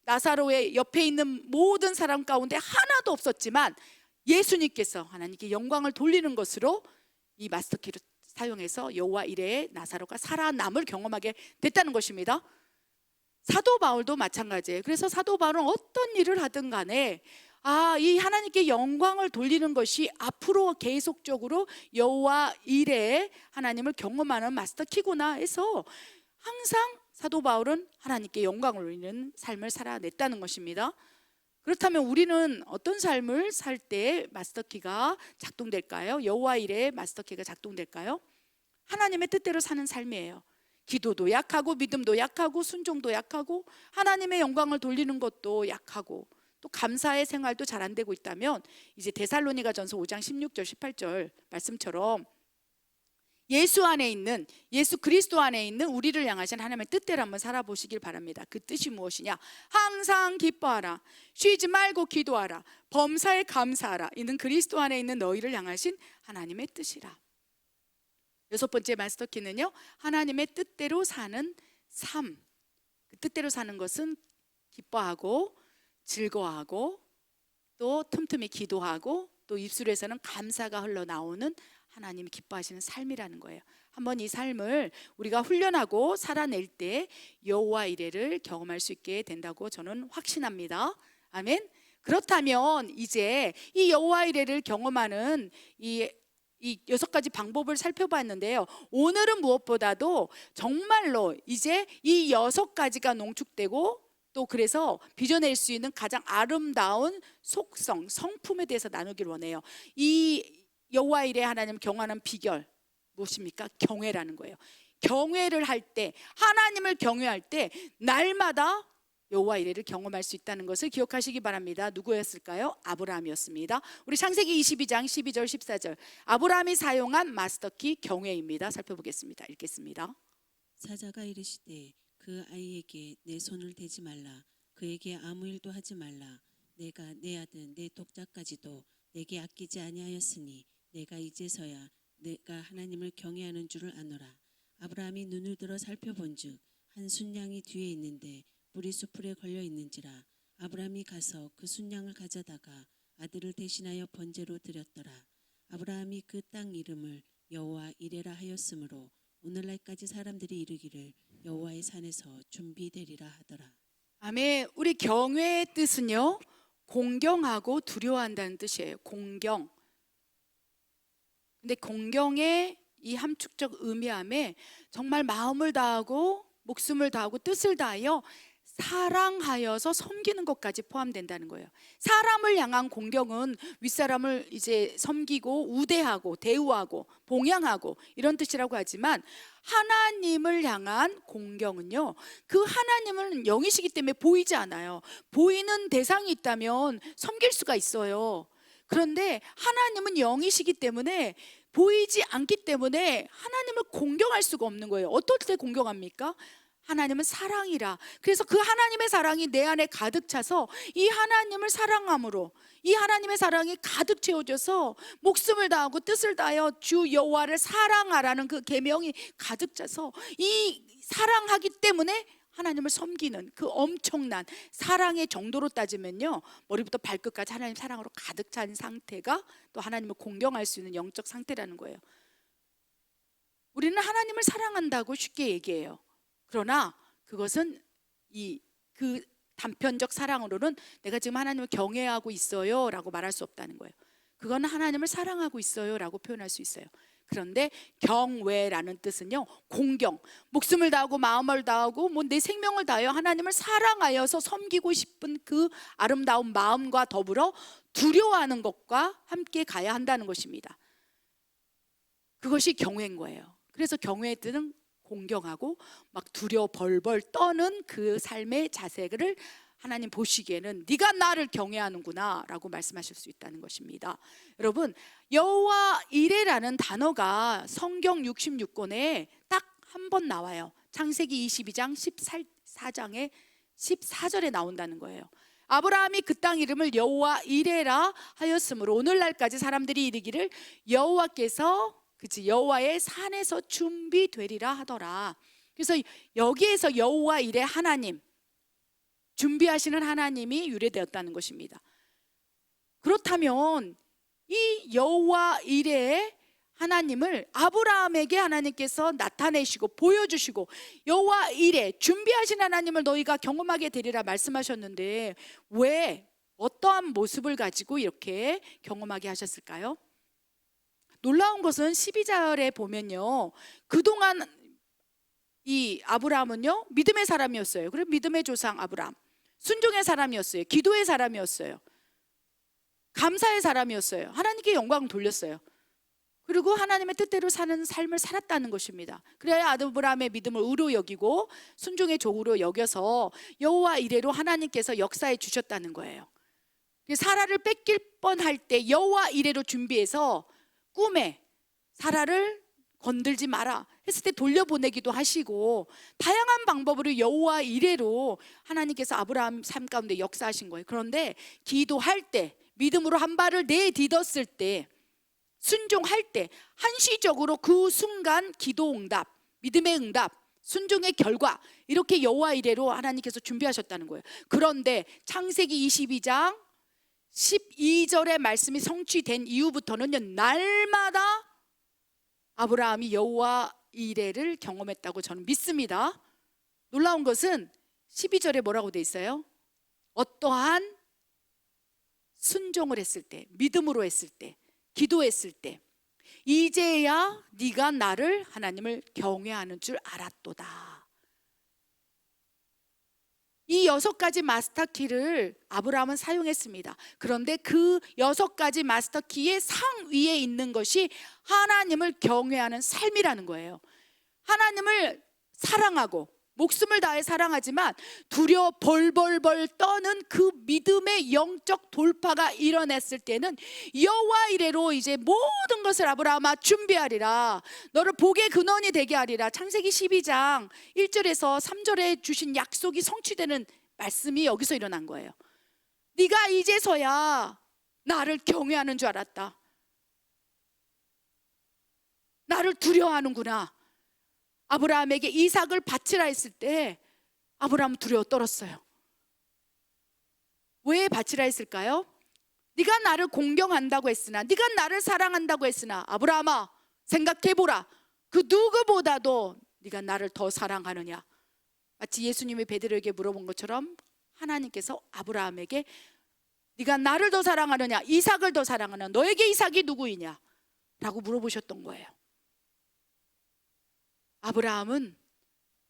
나사로의 옆에 있는 모든 사람 가운데 하나도 없었지만 예수님께서 하나님께 영광을 돌리는 것으로 이 마스터키를 사용해서 여호와 이레에 나사로가 살아남을 경험하게 됐다는 것입니다. 사도 바울도 마찬가지예요. 그래서 사도 바울은 어떤 일을 하든 간에 이 하나님께 영광을 돌리는 것이 앞으로 계속적으로 여호와 이레에 하나님을 경험하는 마스터키구나 해서 항상 사도 바울은 하나님께 영광을 돌리는 삶을 살아냈다는 것입니다. 그렇다면 우리는 어떤 삶을 살 때 마스터키가 작동될까요? 여호와 이레에 마스터키가 작동될까요? 하나님의 뜻대로 사는 삶이에요. 기도도 약하고 믿음도 약하고 순종도 약하고 하나님의 영광을 돌리는 것도 약하고 또 감사의 생활도 잘 안 되고 있다면 이제 데살로니가전서 5장 16절 18절 말씀처럼 예수 그리스도 안에 있는 우리를 향하신 하나님의 뜻대로 한번 살아보시길 바랍니다. 그 뜻이 무엇이냐? 항상 기뻐하라, 쉬지 말고 기도하라, 범사에 감사하라. 이는 그리스도 안에 있는 너희를 향하신 하나님의 뜻이라. 여섯 번째 마스터키는요, 하나님의 뜻대로 사는 삶. 그 뜻대로 사는 것은 기뻐하고 즐거워하고 또 틈틈이 기도하고 또 입술에서는 감사가 흘러나오는 하나님이 기뻐하시는 삶이라는 거예요. 한번 이 삶을 우리가 훈련하고 살아낼 때 여호와 이레를 경험할 수 있게 된다고 저는 확신합니다. 아멘. 그렇다면 이제 이 여호와 이레를 경험하는 이 여섯 가지 방법을 살펴봤는데요. 오늘은 무엇보다도 정말로 이제 이 여섯 가지가 농축되고 또 그래서 빚어낼 수 있는 가장 아름다운 성품에 대해서 나누길 원해요. 이 여호와 이레 하나님 경험하는 비결 무엇입니까? 경외라는 거예요. 경외를 할 때, 하나님을 경외할 때 날마다 여호와 이레를 경험할 수 있다는 것을 기억하시기 바랍니다. 누구였을까요? 아브라함이었습니다. 우리 창세기 22장 12절 14절, 아브라함이 사용한 마스터키 경외입니다. 살펴보겠습니다. 읽겠습니다. 사자가 이르시되 그 아이에게 내 손을 대지 말라. 그에게 아무 일도 하지 말라. 내가 내 아들 내 독자까지도 내게 아끼지 아니하였으니 내가 이제서야 내가 하나님을 경외하는 줄을 아노라. 아브라함이 눈을 들어 살펴본즉 한 순양이 뒤에 있는데 뿔이 수풀에 걸려 있는지라. 아브라함이 가서 그 순양을 가져다가 아들을 대신하여 번제로 드렸더라. 아브라함이 그 땅 이름을 여호와 이레라 하였으므로 오늘날까지 사람들이 이르기를 여호와의 산에서 준비되리라 하더라. 아멘. 우리 경외의 뜻은요, 공경하고 두려워한다는 뜻이에요. 공경. 근데 공경의 이 함축적 의미함에 정말 마음을 다하고 목숨을 다하고 뜻을 다하여 사랑하여서 섬기는 것까지 포함된다는 거예요. 사람을 향한 공경은 윗사람을 이제 섬기고 우대하고 대우하고 봉양하고 이런 뜻이라고 하지만, 하나님을 향한 공경은요, 그 하나님은 영이시기 때문에 보이지 않아요. 보이는 대상이 있다면 섬길 수가 있어요. 그런데 하나님은 영이시기 때문에 보이지 않기 때문에 하나님을 공경할 수가 없는 거예요. 어떨 때 공경합니까? 하나님은 사랑이라. 그래서 그 하나님의 사랑이 내 안에 가득 차서 이 하나님을 사랑함으로 이 하나님의 사랑이 가득 채워져서 목숨을 다하고 뜻을 다하여 주 여호와를 사랑하라는 그 계명이 가득 차서 이 사랑하기 때문에 하나님을 섬기는 그 엄청난 사랑의 정도로 따지면요, 머리부터 발끝까지 하나님 사랑으로 가득 찬 상태가 또 하나님을 공경할 수 있는 영적 상태라는 거예요. 우리는 하나님을 사랑한다고 쉽게 얘기해요. 그러나 그것은 그 단편적 사랑으로는 내가 지금 하나님을 경외하고 있어요 라고 말할 수 없다는 거예요. 그건 하나님을 사랑하고 있어요 라고 표현할 수 있어요. 그런데 경외라는 뜻은요, 공경, 목숨을 다하고 마음을 다하고 내 생명을 다하여 하나님을 사랑하여서 섬기고 싶은 그 아름다운 마음과 더불어 두려워하는 것과 함께 가야 한다는 것입니다. 그것이 경외인 거예요. 그래서 경외의 뜻은 공경하고 막 두려워 벌벌 떠는 그 삶의 자세를 하나님 보시기에는 네가 나를 경외하는구나 라고 말씀하실 수 있다는 것입니다. 여러분, 여호와 이레라는 단어가 성경 66권에 딱 한 번 나와요. 창세기 22장 14장에 14절에 나온다는 거예요. 아브라함이 그 땅 이름을 여호와 이레라 하였으므로 오늘날까지 사람들이 이르기를 여호와께서 여호와의 산에서 준비되리라 하더라. 그래서 여기에서 여호와 이레, 하나님, 준비하시는 하나님이 유래되었다는 것입니다. 그렇다면 이 여호와 이레의 하나님을 아브라함에게 하나님께서 나타내시고 보여주시고 여호와 이레, 준비하신 하나님을 너희가 경험하게 되리라 말씀하셨는데 왜 어떠한 모습을 가지고 이렇게 경험하게 하셨을까요? 놀라운 것은 12절에 보면요, 그동안 이 아브라함은요 믿음의 사람이었어요. 그리고 믿음의 조상 아브라함, 순종의 사람이었어요. 기도의 사람이었어요. 감사의 사람이었어요. 하나님께 영광 돌렸어요. 그리고 하나님의 뜻대로 사는 삶을 살았다는 것입니다. 그래야 아브라함의 믿음을 의로 여기고 순종의 종으로 여겨서 여호와 이레로 하나님께서 역사해 주셨다는 거예요. 사라를 뺏길 뻔할 때 여호와 이레로 준비해서 꿈에 사라를 건들지 마라 했을 때 돌려보내기도 하시고, 다양한 방법으로 여호와 이레로 하나님께서 아브라함 삶 가운데 역사하신 거예요. 그런데 기도할 때, 믿음으로 한 발을 내딛었을 때, 순종할 때 한시적으로 그 순간 기도 응답, 믿음의 응답, 순종의 결과, 이렇게 여호와 이레로 하나님께서 준비하셨다는 거예요. 그런데 창세기 22장 12절의 말씀이 성취된 이후부터는 날마다 아브라함이 여호와 이레를 경험했다고 저는 믿습니다. 놀라운 것은 12절에 뭐라고 돼 있어요? 어떠한 순종을 했을 때, 믿음으로 했을 때, 기도했을 때 이제야 네가 나를, 하나님을 경외하는 줄 알았도다. 이 6가지 마스터 키를 아브라함은 사용했습니다. 그런데 그 6가지 마스터 키의 상위에 있는 것이 하나님을 경외하는 삶이라는 거예요. 하나님을 사랑하고 목숨을 다해 사랑하지만 두려워 벌벌벌 떠는 그 믿음의 영적 돌파가 일어났을 때는 여호와 이레로 이제 모든 것을 아브라함아 준비하리라, 너를 복의 근원이 되게 하리라. 창세기 12장 1절에서 3절에 주신 약속이 성취되는 말씀이 여기서 일어난 거예요. 네가 이제서야 나를 경외하는 줄 알았다. 나를 두려워하는구나. 아브라함에게 이삭을 바치라 했을 때 아브라함은 두려워 떨었어요. 왜 바치라 했을까요? 네가 나를 공경한다고 했으나, 네가 나를 사랑한다고 했으나 아브라함아 생각해보라. 그 누구보다도 네가 나를 더 사랑하느냐. 마치 예수님이 베드로에게 물어본 것처럼 하나님께서 아브라함에게 네가 나를 더 사랑하느냐, 이삭을 더 사랑하느냐, 너에게 이삭이 누구이냐 라고 물어보셨던 거예요. 아브라함은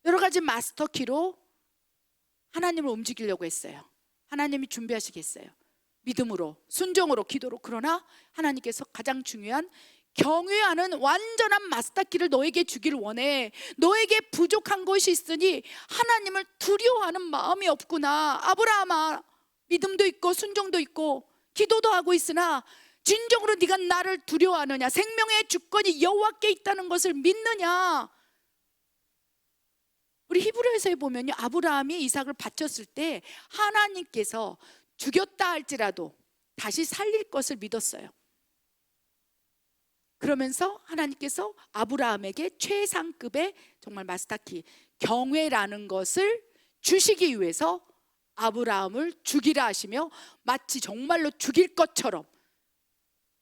여러 가지 마스터 키로 하나님을 움직이려고 했어요. 하나님이 준비하시겠어요. 믿음으로, 순종으로, 기도로. 그러나 하나님께서 가장 중요한 경외하는 완전한 마스터 키를 너에게 주기를 원해. 너에게 부족한 것이 있으니 하나님을 두려워하는 마음이 없구나. 아브라함아, 믿음도 있고 순종도 있고 기도도 하고 있으나 진정으로 네가 나를 두려워하느냐, 생명의 주권이 여호와께 있다는 것을 믿느냐. 우리 히브리서에 보면요, 아브라함이 이삭을 바쳤을 때 하나님께서 죽였다 할지라도 다시 살릴 것을 믿었어요. 그러면서 하나님께서 아브라함에게 최상급의 정말 마스터키 경외라는 것을 주시기 위해서 아브라함을 죽이라 하시며 마치 정말로 죽일 것처럼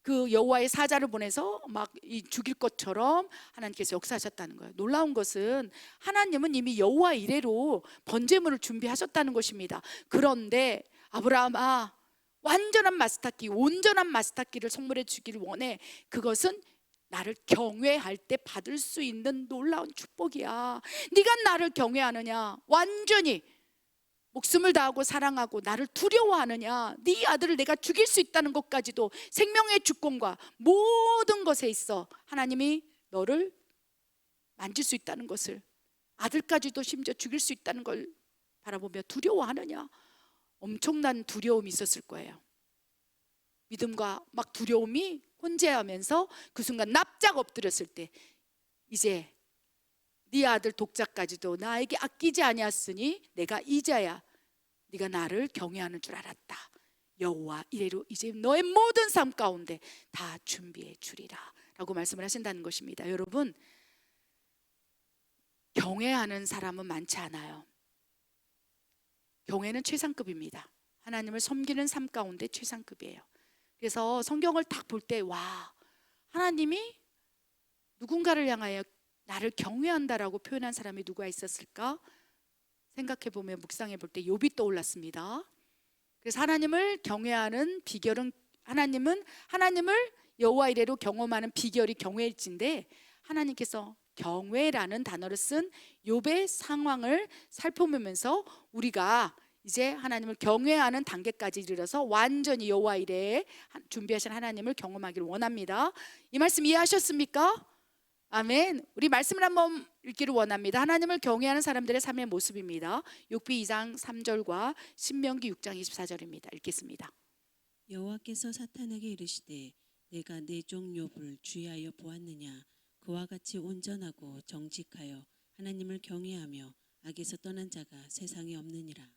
그 여호와의 사자를 보내서 막 죽일 것처럼 하나님께서 역사하셨다는 거예요. 놀라운 것은 하나님은 이미 여호와 이레로 번제물을 준비하셨다는 것입니다. 그런데 아브라함아, 완전한 마스터키, 온전한 마스터키를 선물해 주기를 원해. 그것은 나를 경외할 때 받을 수 있는 놀라운 축복이야. 네가 나를 경외하느냐, 완전히 목숨을 다하고 사랑하고 나를 두려워하느냐, 네 아들을 내가 죽일 수 있다는 것까지도, 생명의 주권과 모든 것에 있어 하나님이 너를 만질 수 있다는 것을, 아들까지도 심지어 죽일 수 있다는 걸 바라보며 두려워하느냐. 엄청난 두려움이 있었을 거예요. 믿음과 막 두려움이 혼재하면서 그 순간 납작 엎드렸을 때, 이제 네 아들 독자까지도 나에게 아끼지 아니하였으니 내가 이제야 네가 나를 경외하는 줄 알았다. 여호와 이레로 이제 너의 모든 삶 가운데 다 준비해 주리라 라고 말씀을 하신다는 것입니다. 여러분, 경외하는 사람은 많지 않아요. 경외는 최상급입니다. 하나님을 섬기는 삶 가운데 최상급이에요. 그래서 성경을 딱 볼 때, 와, 하나님이 누군가를 향하여 나를 경외한다라고 표현한 사람이 누가 있었을까 생각해 보면, 묵상해 볼 때 욥이 떠올랐습니다. 그래서 하나님을 경외하는 비결은, 하나님을 여호와 이레로 경험하는 비결이 경외일진데, 하나님께서 경외라는 단어를 쓴 욥의 상황을 살펴보면서 우리가 이제 하나님을 경외하는 단계까지 이르러서 완전히 여호와 이레에 준비하신 하나님을 경험하기를 원합니다. 이 말씀 이해하셨습니까? 아멘. 우리 말씀을 한번 읽기를 원합니다. 하나님을 경외하는 사람들의 삶의 모습입니다. 욥기 2장 3절과 신명기 6장 24절입니다. 읽겠습니다. 여호와께서 사탄에게 이르시되 내가 내 종 욥을 주의하여 보았느냐. 그와 같이 온전하고 정직하여 하나님을 경외하며 악에서 떠난 자가 세상에 없느니라.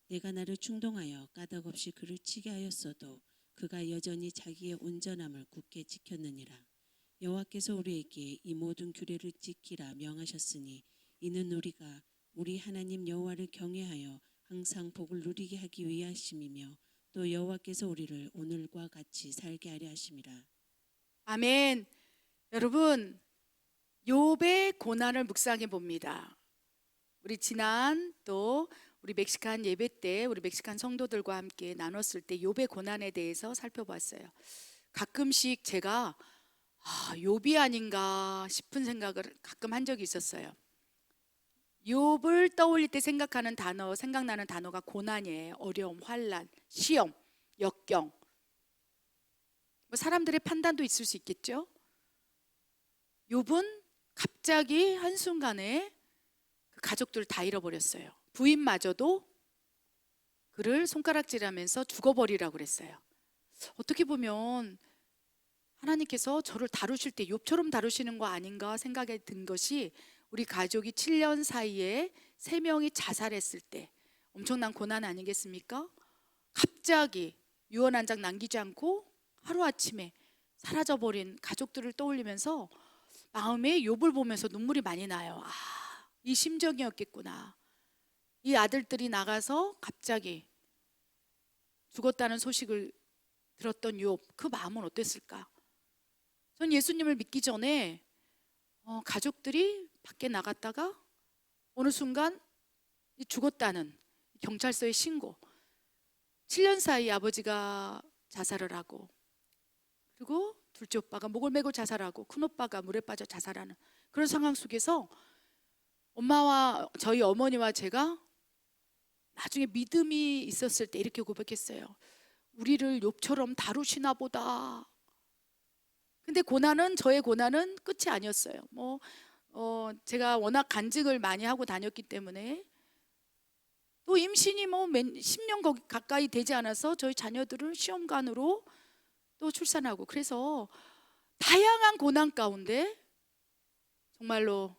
내가 나를 충동하여 까닭없이 그를 치게 하였어도 그가 여전히 자기의 온전함을 굳게 지켰느니라. 여호와께서 우리에게 이 모든 규례를 지키라 명하셨으니 이는 우리가 우리 하나님 여호와를 경외하여 항상 복을 누리게 하기 위하심이며 또 여호와께서 우리를 오늘과 같이 살게 하려 하심이라. 아멘. 여러분, 욥의 고난을 묵상해 봅니다. 우리 지난 또 우리 멕시칸 예배 때 우리 멕시칸 성도들과 함께 나눴을 때 욥의 고난에 대해서 살펴봤어요. 가끔씩 제가 욥이 아닌가 싶은 생각을 가끔 한 적이 있었어요. 욥을 떠올릴 때 생각나는 단어가 고난이에요. 어려움, 환난, 시험, 역경. 뭐 사람들의 판단도 있을 수 있겠죠. 욥은 갑자기 한순간에 그 가족들을 다 잃어버렸어요. 부인마저도 그를 손가락질하면서 죽어버리라고 그랬어요. 어떻게 보면 하나님께서 저를 다루실 때 욥처럼 다루시는 거 아닌가 생각이 든 것이, 우리 가족이 7년 사이에 3명이 자살했을 때 엄청난 고난 아니겠습니까? 갑자기 유언 한 장 남기지 않고 하루아침에 사라져버린 가족들을 떠올리면서 마음에 욥을 보면서 눈물이 많이 나요. 이 심정이었겠구나. 이 아들들이 나가서 갑자기 죽었다는 소식을 들었던 욥, 그 마음은 어땠을까? 전 예수님을 믿기 전에 가족들이 밖에 나갔다가 어느 순간 죽었다는 경찰서에 신고, 7년 사이 아버지가 자살을 하고, 그리고 둘째 오빠가 목을 메고 자살하고, 큰 오빠가 물에 빠져 자살하는 그런 상황 속에서 엄마와 저희 어머니와 제가 나중에 믿음이 있었을 때 이렇게 고백했어요. 우리를 욥처럼 다루시나 보다. 근데 저의 고난은 끝이 아니었어요. 제가 워낙 간직을 많이 하고 다녔기 때문에, 또 임신이 10년 가까이 되지 않아서 저희 자녀들을 시험관으로 또 출산하고, 그래서 다양한 고난 가운데 정말로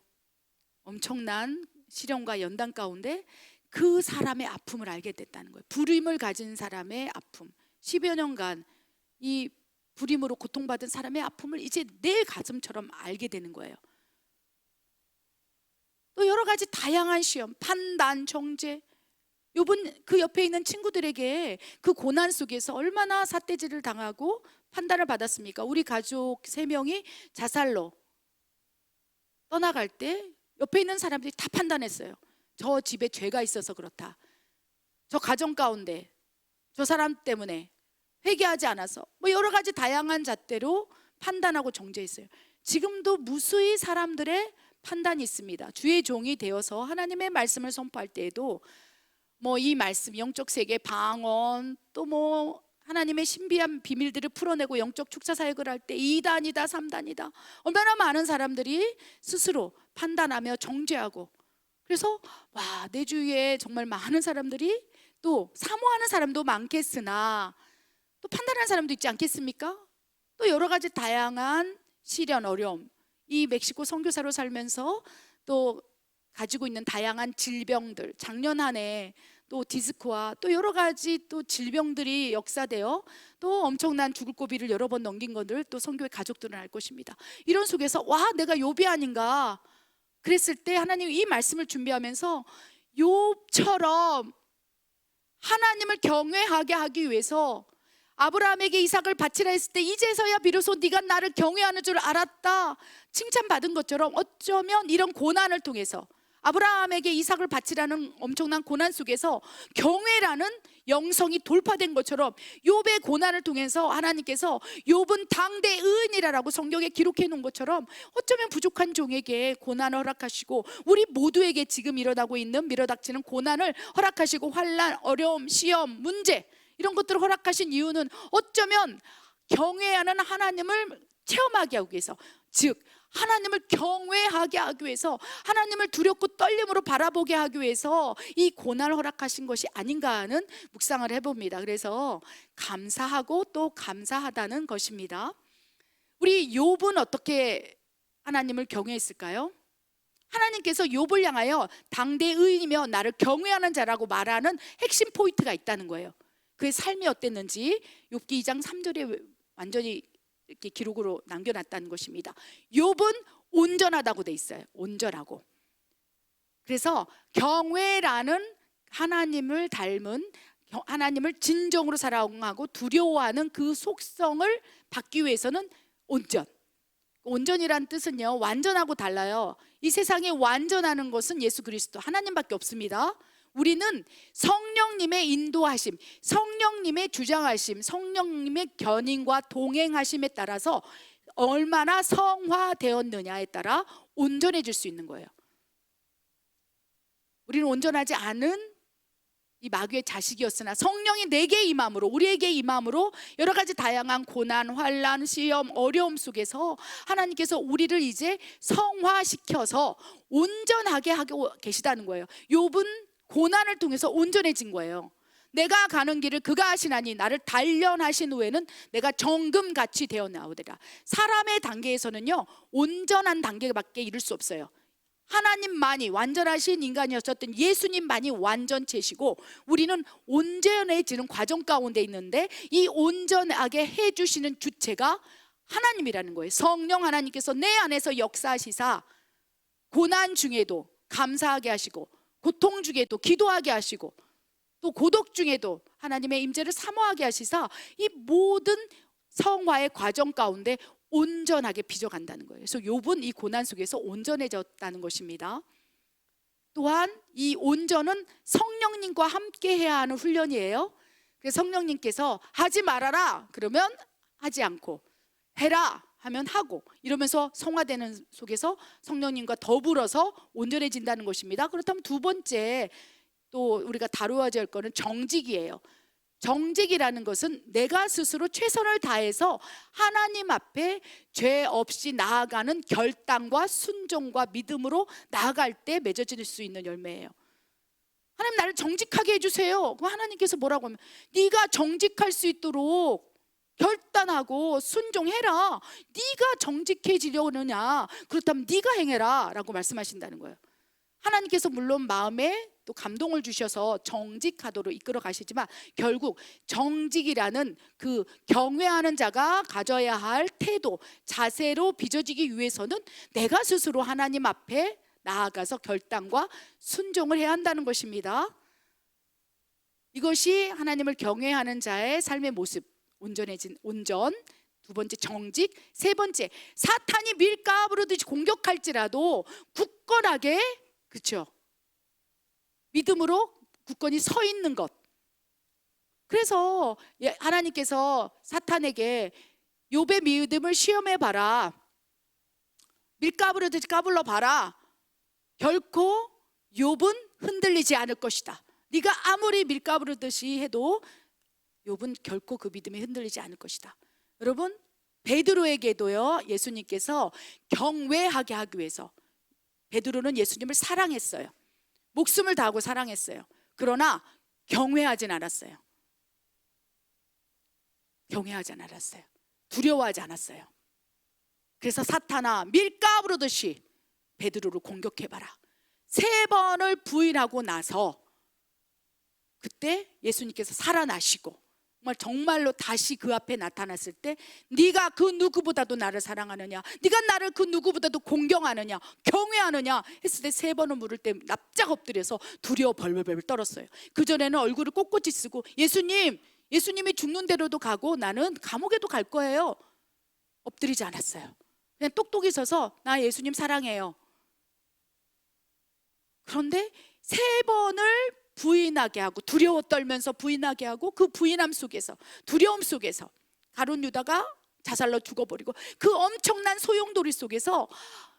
엄청난 시련과 연단 가운데 그 사람의 아픔을 알게 됐다는 거예요. 불임을 가진 사람의 아픔, 10여 년간 이 불임으로 고통받은 사람의 아픔을 이제 내 가슴처럼 알게 되는 거예요. 또 여러 가지 다양한 시험, 판단, 정죄. 욥은 그 옆에 있는 친구들에게 그 고난 속에서 얼마나 삿대질을 당하고 판단을 받았습니까? 우리 가족 3명이 자살로 떠나갈 때 옆에 있는 사람들이 다 판단했어요. 저 집에 죄가 있어서 그렇다. 저 가정 가운데 저 사람 때문에 회개하지 않아서, 여러 가지 다양한 잣대로 판단하고 정죄했어요. 지금도 무수히 사람들의 판단이 있습니다. 주의 종이 되어서 하나님의 말씀을 선포할 때에도 이 말씀, 영적 세계 방언, 또 하나님의 신비한 비밀들을 풀어내고 영적 축사 사역을 할 때 2단이다 3단이다 얼마나 많은 사람들이 스스로 판단하며 정죄하고, 그래서 내 주위에 정말 많은 사람들이, 또 사모하는 사람도 많겠으나 또 판단하는 사람도 있지 않겠습니까? 또 여러 가지 다양한 시련, 어려움, 이 멕시코 선교사로 살면서 또 가지고 있는 다양한 질병들, 작년 한 해 또 디스크와 또 여러 가지 또 질병들이 역사되어 또 엄청난 죽을 고비를 여러 번 넘긴 것을 또 선교의 가족들은 알 것입니다. 이런 속에서 내가 욥이 아닌가 그랬을 때 하나님이 이 말씀을 준비하면서 욥처럼 하나님을 경외하게 하기 위해서 아브라함에게 이삭을 바치라 했을 때 이제서야 비로소 네가 나를 경외하는 줄 알았다 칭찬받은 것처럼, 어쩌면 이런 고난을 통해서 아브라함에게 이삭을 바치라는 엄청난 고난 속에서 경외라는 영성이 돌파된 것처럼 욥의 고난을 통해서 하나님께서 욥은 당대 의인이라고 성경에 기록해 놓은 것처럼 어쩌면 부족한 종에게 고난을 허락하시고 우리 모두에게 지금 일어나고 있는 밀어닥치는 고난을 허락하시고, 환난, 어려움, 시험, 문제 이런 것들을 허락하신 이유는 어쩌면 경외하는 하나님을 체험하게 하기 위해서, 즉 하나님을 경외하게 하기 위해서, 하나님을 두렵고 떨림으로 바라보게 하기 위해서 이 고난을 허락하신 것이 아닌가 하는 묵상을 해봅니다. 그래서 감사하고 또 감사하다는 것입니다. 우리 욥은 어떻게 하나님을 경외했을까요? 하나님께서 욥을 향하여 당대 의인이며 나를 경외하는 자라고 말하는 핵심 포인트가 있다는 거예요. 그의 삶이 어땠는지 욥기 2장 3절에 완전히 이렇게 기록으로 남겨놨다는 것입니다. 욥은 온전하다고 돼 있어요. 온전하고. 그래서 경외라는 하나님을 닮은, 하나님을 진정으로 사랑하고 두려워하는 그 속성을 받기 위해서는 온전이란 뜻은요, 완전하고 달라요. 이 세상에 완전하는 것은 예수 그리스도 하나님밖에 없습니다. 우리는 성령님의 인도하심, 성령님의 주장하심, 성령님의 견인과 동행하심에 따라서 얼마나 성화되었느냐에 따라 온전해질 수 있는 거예요. 우리는 온전하지 않은 이 마귀의 자식이었으나 성령이 내게 임함으로, 우리에게 임함으로 여러 가지 다양한 고난, 환난, 시험, 어려움 속에서 하나님께서 우리를 이제 성화시켜서 온전하게 하고 계시다는 거예요. 욥은 고난을 통해서 온전해진 거예요. 내가 가는 길을 그가 하시나니 나를 단련하신 후에는 내가 정금같이 되어 나오리라. 사람의 단계에서는요, 온전한 단계밖에 이룰 수 없어요. 하나님만이, 완전하신 인간이었던 예수님만이 완전체시고 우리는 온전해지는 과정 가운데 있는데, 이 온전하게 해주시는 주체가 하나님이라는 거예요. 성령 하나님께서 내 안에서 역사하시사 고난 중에도 감사하게 하시고, 고통 중에도 기도하게 하시고, 또 고독 중에도 하나님의 임재를 사모하게 하시사 이 모든 성화의 과정 가운데 온전하게 빚어간다는 거예요. 그래서 욥은 이 고난 속에서 온전해졌다는 것입니다. 또한 이 온전은 성령님과 함께 해야 하는 훈련이에요. 그래서 성령님께서 하지 말아라 그러면 하지 않고, 해라 하면 하고, 이러면서 성화되는 속에서 성령님과 더불어서 온전해진다는 것입니다. 그렇다면 두 번째 또 우리가 다루어야 할 거는 정직이에요. 정직이라는 것은 내가 스스로 최선을 다해서 하나님 앞에 죄 없이 나아가는 결단과 순종과 믿음으로 나아갈 때 맺어질 수 있는 열매예요. 하나님 나를 정직하게 해주세요. 그럼 하나님께서 뭐라고 하면, 네가 정직할 수 있도록 결단하고 순종해라. 네가 정직해지려느냐, 그렇다면 네가 행해라 라고 말씀하신다는 거예요. 하나님께서 물론 마음에 또 감동을 주셔서 정직하도록 이끌어 가시지만, 결국 정직이라는 그 경외하는 자가 가져야 할 태도, 자세로 빚어지기 위해서는 내가 스스로 하나님 앞에 나아가서 결단과 순종을 해야 한다는 것입니다. 이것이 하나님을 경외하는 자의 삶의 모습, 온전해진 온전. 두 번째 정직. 세 번째, 사탄이 밀가부르듯이 공격할지라도 굳건하게, 그렇죠, 믿음으로 굳건히 서 있는 것. 그래서 하나님께서 사탄에게 욥의 믿음을 시험해 봐라, 밀가부르듯이 까불러 봐라, 결코 욥은 흔들리지 않을 것이다. 네가 아무리 밀가부르듯이 해도 욥은 결코 그 믿음에 흔들리지 않을 것이다. 여러분, 베드로에게도요, 예수님께서 경외하게 하기 위해서, 베드로는 예수님을 사랑했어요. 목숨을 다하고 사랑했어요. 그러나 경외하진 않았어요. 경외하지 않았어요. 두려워하지 않았어요. 그래서 사탄아, 밀가부르듯이 베드로를 공격해봐라. 3번을 부인하고 나서 그때 예수님께서 살아나시고 정말로 다시 그 앞에 나타났을 때, 네가 그 누구보다도 나를 사랑하느냐, 네가 나를 그 누구보다도 공경하느냐, 경외하느냐 했을 때 3번을 물을 때 납작 엎드려서 두려워 벌벌벌 떨었어요. 그전에는 얼굴을 꼿꼿이 쓰고, 예수님이 죽는 대로도 가고 나는 감옥에도 갈 거예요, 엎드리지 않았어요. 그냥 똑똑히 서서 나 예수님 사랑해요. 그런데 3번을 부인하게 하고, 두려워 떨면서 부인하게 하고, 그 부인함 속에서, 두려움 속에서 가룟 유다가 자살로 죽어버리고, 그 엄청난 소용돌이 속에서,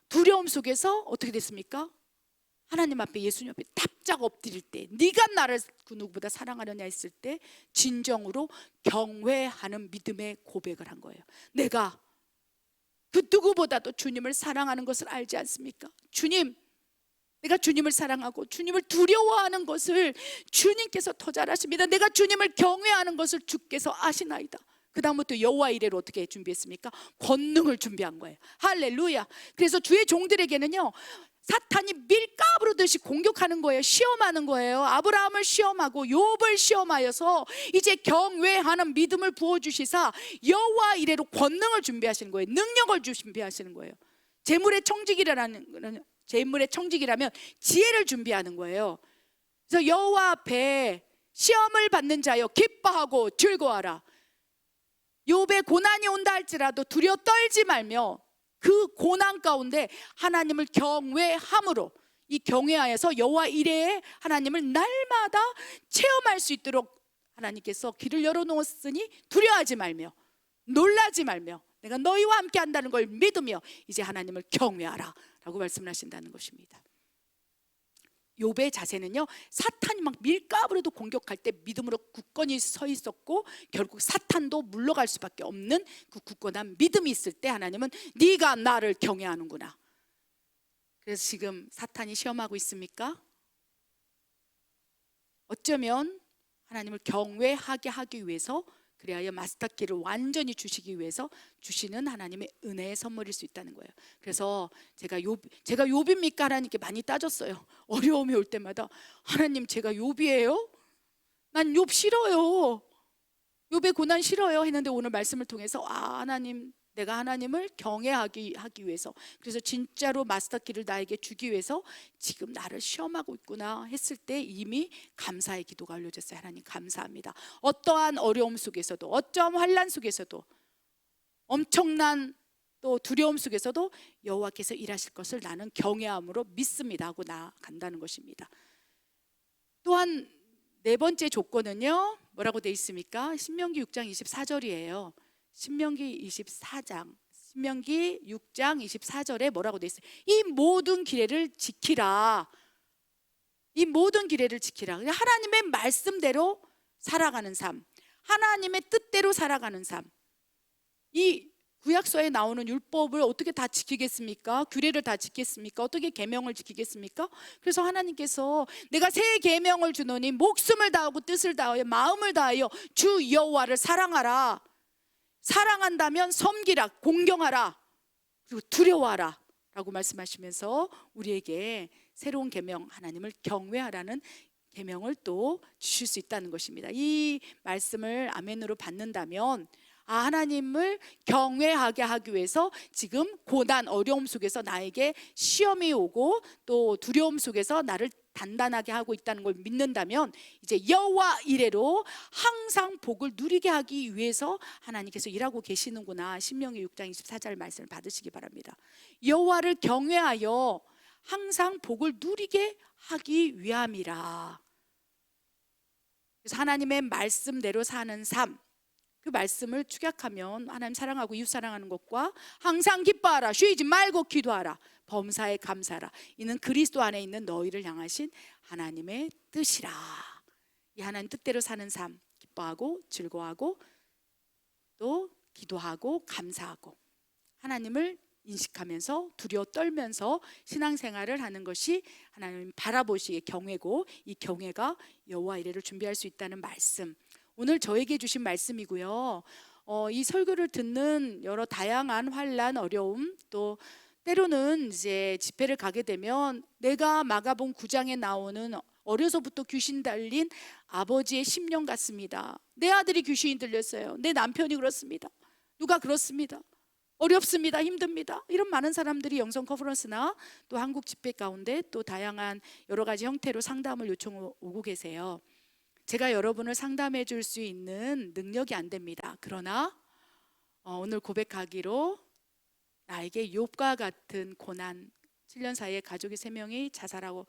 두려움 속에서 어떻게 됐습니까? 하나님 앞에, 예수님 앞에 납작 엎드릴 때, 네가 나를 그 누구보다 사랑하느냐 했을 때 진정으로 경외하는 믿음의 고백을 한 거예요. 내가 그 누구보다도 주님을 사랑하는 것을 알지 않습니까? 주님, 내가 주님을 사랑하고 주님을 두려워하는 것을 주님께서 더 잘 아십니다. 내가 주님을 경외하는 것을 주께서 아시나이다. 그 다음부터 여호와 이레를 어떻게 준비했습니까? 권능을 준비한 거예요. 할렐루야. 그래서 주의 종들에게는요, 사탄이 밀가부르듯이 공격하는 거예요. 시험하는 거예요. 아브라함을 시험하고 욥을 시험하여서 이제 경외하는 믿음을 부어주시사 여호와 이레로 권능을 준비하시는 거예요. 능력을 준비하시는 거예요. 재물의 청직이라면 지혜를 준비하는 거예요. 그래서 여호와 앞에 시험을 받는 자여 기뻐하고 즐거워하라. 욥의 고난이 온다 할지라도 두려워 떨지 말며 그 고난 가운데 하나님을 경외함으로, 이 경외하여서 여호와 이레에 하나님을 날마다 체험할 수 있도록 하나님께서 길을 열어놓았으니 두려워하지 말며 놀라지 말며 내가 너희와 함께 한다는 걸 믿으며 이제 하나님을 경외하라 라고 말씀을 하신다는 것입니다. 욥의 자세는요, 사탄이 막 밀가부로도 공격할 때 믿음으로 굳건히 서 있었고 결국 사탄도 물러갈 수밖에 없는 그 굳건한 믿음이 있을 때 하나님은 네가 나를 경외하는구나. 그래서 지금 사탄이 시험하고 있습니까? 어쩌면 하나님을 경외하게 하기 위해서, 그래야 마스터키를 완전히 주시기 위해서 주시는 하나님의 은혜의 선물일 수 있다는 거예요. 그래서 제가 욥입니까? 하나님께 많이 따졌어요. 어려움이 올 때마다 하나님, 제가 욥이에요? 난 욥 싫어요. 욥의 고난 싫어요 했는데 오늘 말씀을 통해서 하나님, 내가 하나님을 경외하기 위해서, 그래서 진짜로 마스터키를 나에게 주기 위해서 지금 나를 시험하고 있구나 했을 때 이미 감사의 기도가 올려졌어요. 하나님 감사합니다. 어떠한 어려움 속에서도, 어떠한 환난 속에서도, 엄청난 또 두려움 속에서도 여호와께서 일하실 것을 나는 경외함으로 믿습니다 하고 나아간다는 것입니다. 또한 네 번째 조건은요, 뭐라고 되어 있습니까? 신명기 6장 24절이에요. 신명기 6장 24절에 뭐라고 되어 있어요? 이 모든 규례를 지키라. 이 모든 규례를 지키라. 하나님의 말씀대로 살아가는 삶, 하나님의 뜻대로 살아가는 삶. 이 구약서에 나오는 율법을 어떻게 다 지키겠습니까? 규례를 다 지키겠습니까? 어떻게 계명을 지키겠습니까? 그래서 하나님께서 내가 새 계명을 주노니 목숨을 다하고 뜻을 다하여 마음을 다하여 주 여호와를 사랑하라. 사랑한다면 섬기라, 공경하라, 그리고 두려워하라 라고 말씀하시면서 우리에게 새로운 계명, 하나님을 경외하라는 계명을 또 주실 수 있다는 것입니다. 이 말씀을 아멘으로 받는다면 하나님을 경외하게 하기 위해서 지금 고난, 어려움 속에서 나에게 시험이 오고 또 두려움 속에서 나를 단단하게 하고 있다는 걸 믿는다면 이제 여호와 이레로 항상 복을 누리게 하기 위해서 하나님께서 일하고 계시는구나. 신명기 6장 24절 말씀을 받으시기 바랍니다. 여호와를 경외하여 항상 복을 누리게 하기 위함이라. 그래서 하나님의 말씀대로 사는 삶, 그 말씀을 축약하면 하나님 사랑하고 이웃 사랑하는 것과 항상 기뻐하라, 쉬지 말고 기도하라, 범사에 감사하라, 이는 그리스도 안에 있는 너희를 향하신 하나님의 뜻이라. 이 하나님 뜻대로 사는 삶, 기뻐하고 즐거워하고 또 기도하고 감사하고 하나님을 인식하면서 두려워 떨면서 신앙생활을 하는 것이 하나님 바라보시기에 경외고, 이 경외가 여호와 이레를 준비할 수 있다는 말씀, 오늘 저에게 주신 말씀이고요. 이 설교를 듣는 여러 다양한 환난, 어려움, 또 때로는 이제 집회를 가게 되면 내가 마가복음 9장에 나오는 어려서부터 귀신 달린 아버지의 심령 같습니다. 내 아들이 귀신이 들렸어요. 내 남편이 그렇습니다. 누가 그렇습니다. 어렵습니다. 힘듭니다. 이런 많은 사람들이 영성 컨퍼런스나 또 한국 집회 가운데 또 다양한 여러 가지 형태로 상담을 요청 오고 계세요. 제가 여러분을 상담해 줄 수 있는 능력이 안 됩니다. 그러나 오늘 고백하기로 나에게 욥과 같은 고난, 7년 사이에 가족이 3명이 자살하고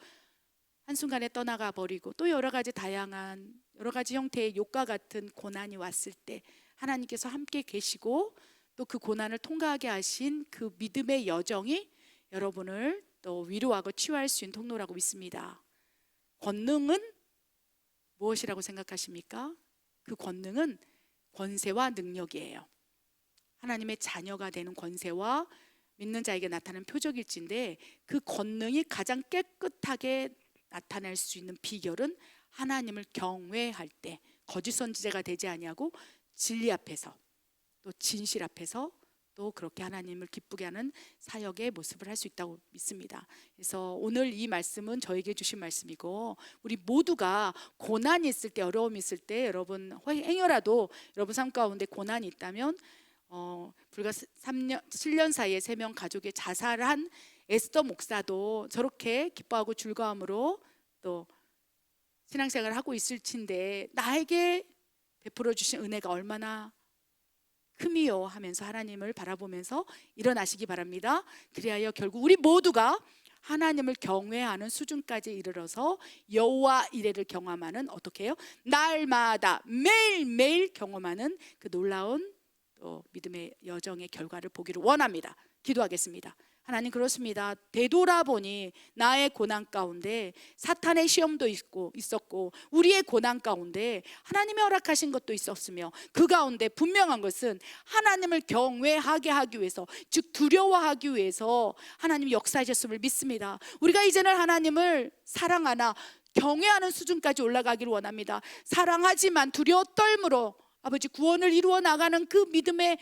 한순간에 떠나가 버리고 또 여러 가지 다양한 여러 가지 형태의 욥과 같은 고난이 왔을 때 하나님께서 함께 계시고 또 그 고난을 통과하게 하신 그 믿음의 여정이 여러분을 또 위로하고 치유할 수 있는 통로라고 믿습니다. 권능은 무엇이라고 생각하십니까? 그 권능은 권세와 능력이에요. 하나님의 자녀가 되는 권세와 믿는 자에게 나타나는 표적일진데, 그 권능이 가장 깨끗하게 나타날 수 있는 비결은 하나님을 경외할 때, 거짓 선지자가 되지 아니하고 진리 앞에서 또 진실 앞에서 또 그렇게 하나님을 기쁘게 하는 사역의 모습을 할 수 있다고 믿습니다. 그래서 오늘 이 말씀은 저에게 주신 말씀이고, 우리 모두가 고난이 있을 때, 어려움이 있을 때, 여러분 행여라도 여러분 삶 가운데 고난이 있다면 불과 7년 사이에 3명 가족의 자살한 에스더 목사도 저렇게 기뻐하고 즐거움으로 또 신앙생활을 하고 있을진데 나에게 베풀어 주신 은혜가 얼마나 큼이요 하면서 하나님을 바라보면서 일어나시기 바랍니다. 그리하여 결국 우리 모두가 하나님을 경외하는 수준까지 이르러서 여호와 이레를 경험하는, 어떻게 해요? 날마다 매일매일 경험하는 그 놀라운 또 믿음의 여정의 결과를 보기를 원합니다. 기도하겠습니다. 하나님 그렇습니다. 되돌아보니 나의 고난 가운데 사탄의 시험도 있었고 우리의 고난 가운데 하나님이 허락하신 것도 있었으며 그 가운데 분명한 것은 하나님을 경외하게 하기 위해서, 즉 두려워하기 위해서 하나님이 역사하셨음을 믿습니다. 우리가 이제는 하나님을 사랑하나 경외하는 수준까지 올라가기를 원합니다. 사랑하지만 두려워 떨므로 아버지 구원을 이루어 나가는 그 믿음의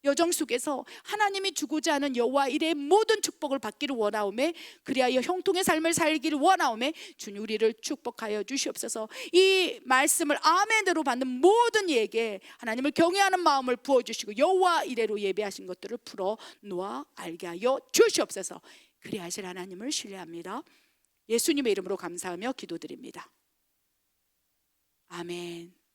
여정 속에서 하나님이 주고자 하는 여호와 일의 모든 축복을 받기를 원하오매, 그리하여 형통의 삶을 살기를 원하오매 주님 우리를 축복하여 주시옵소서. 이 말씀을 아멘으로 받는 모든 이에게 하나님을 경외하는 마음을 부어주시고 여호와 이레로 예배하신 것들을 풀어 놓아 알게 하여 주시옵소서. 그리하실 하나님을 신뢰합니다. 예수님의 이름으로 감사하며 기도드립니다. 아멘.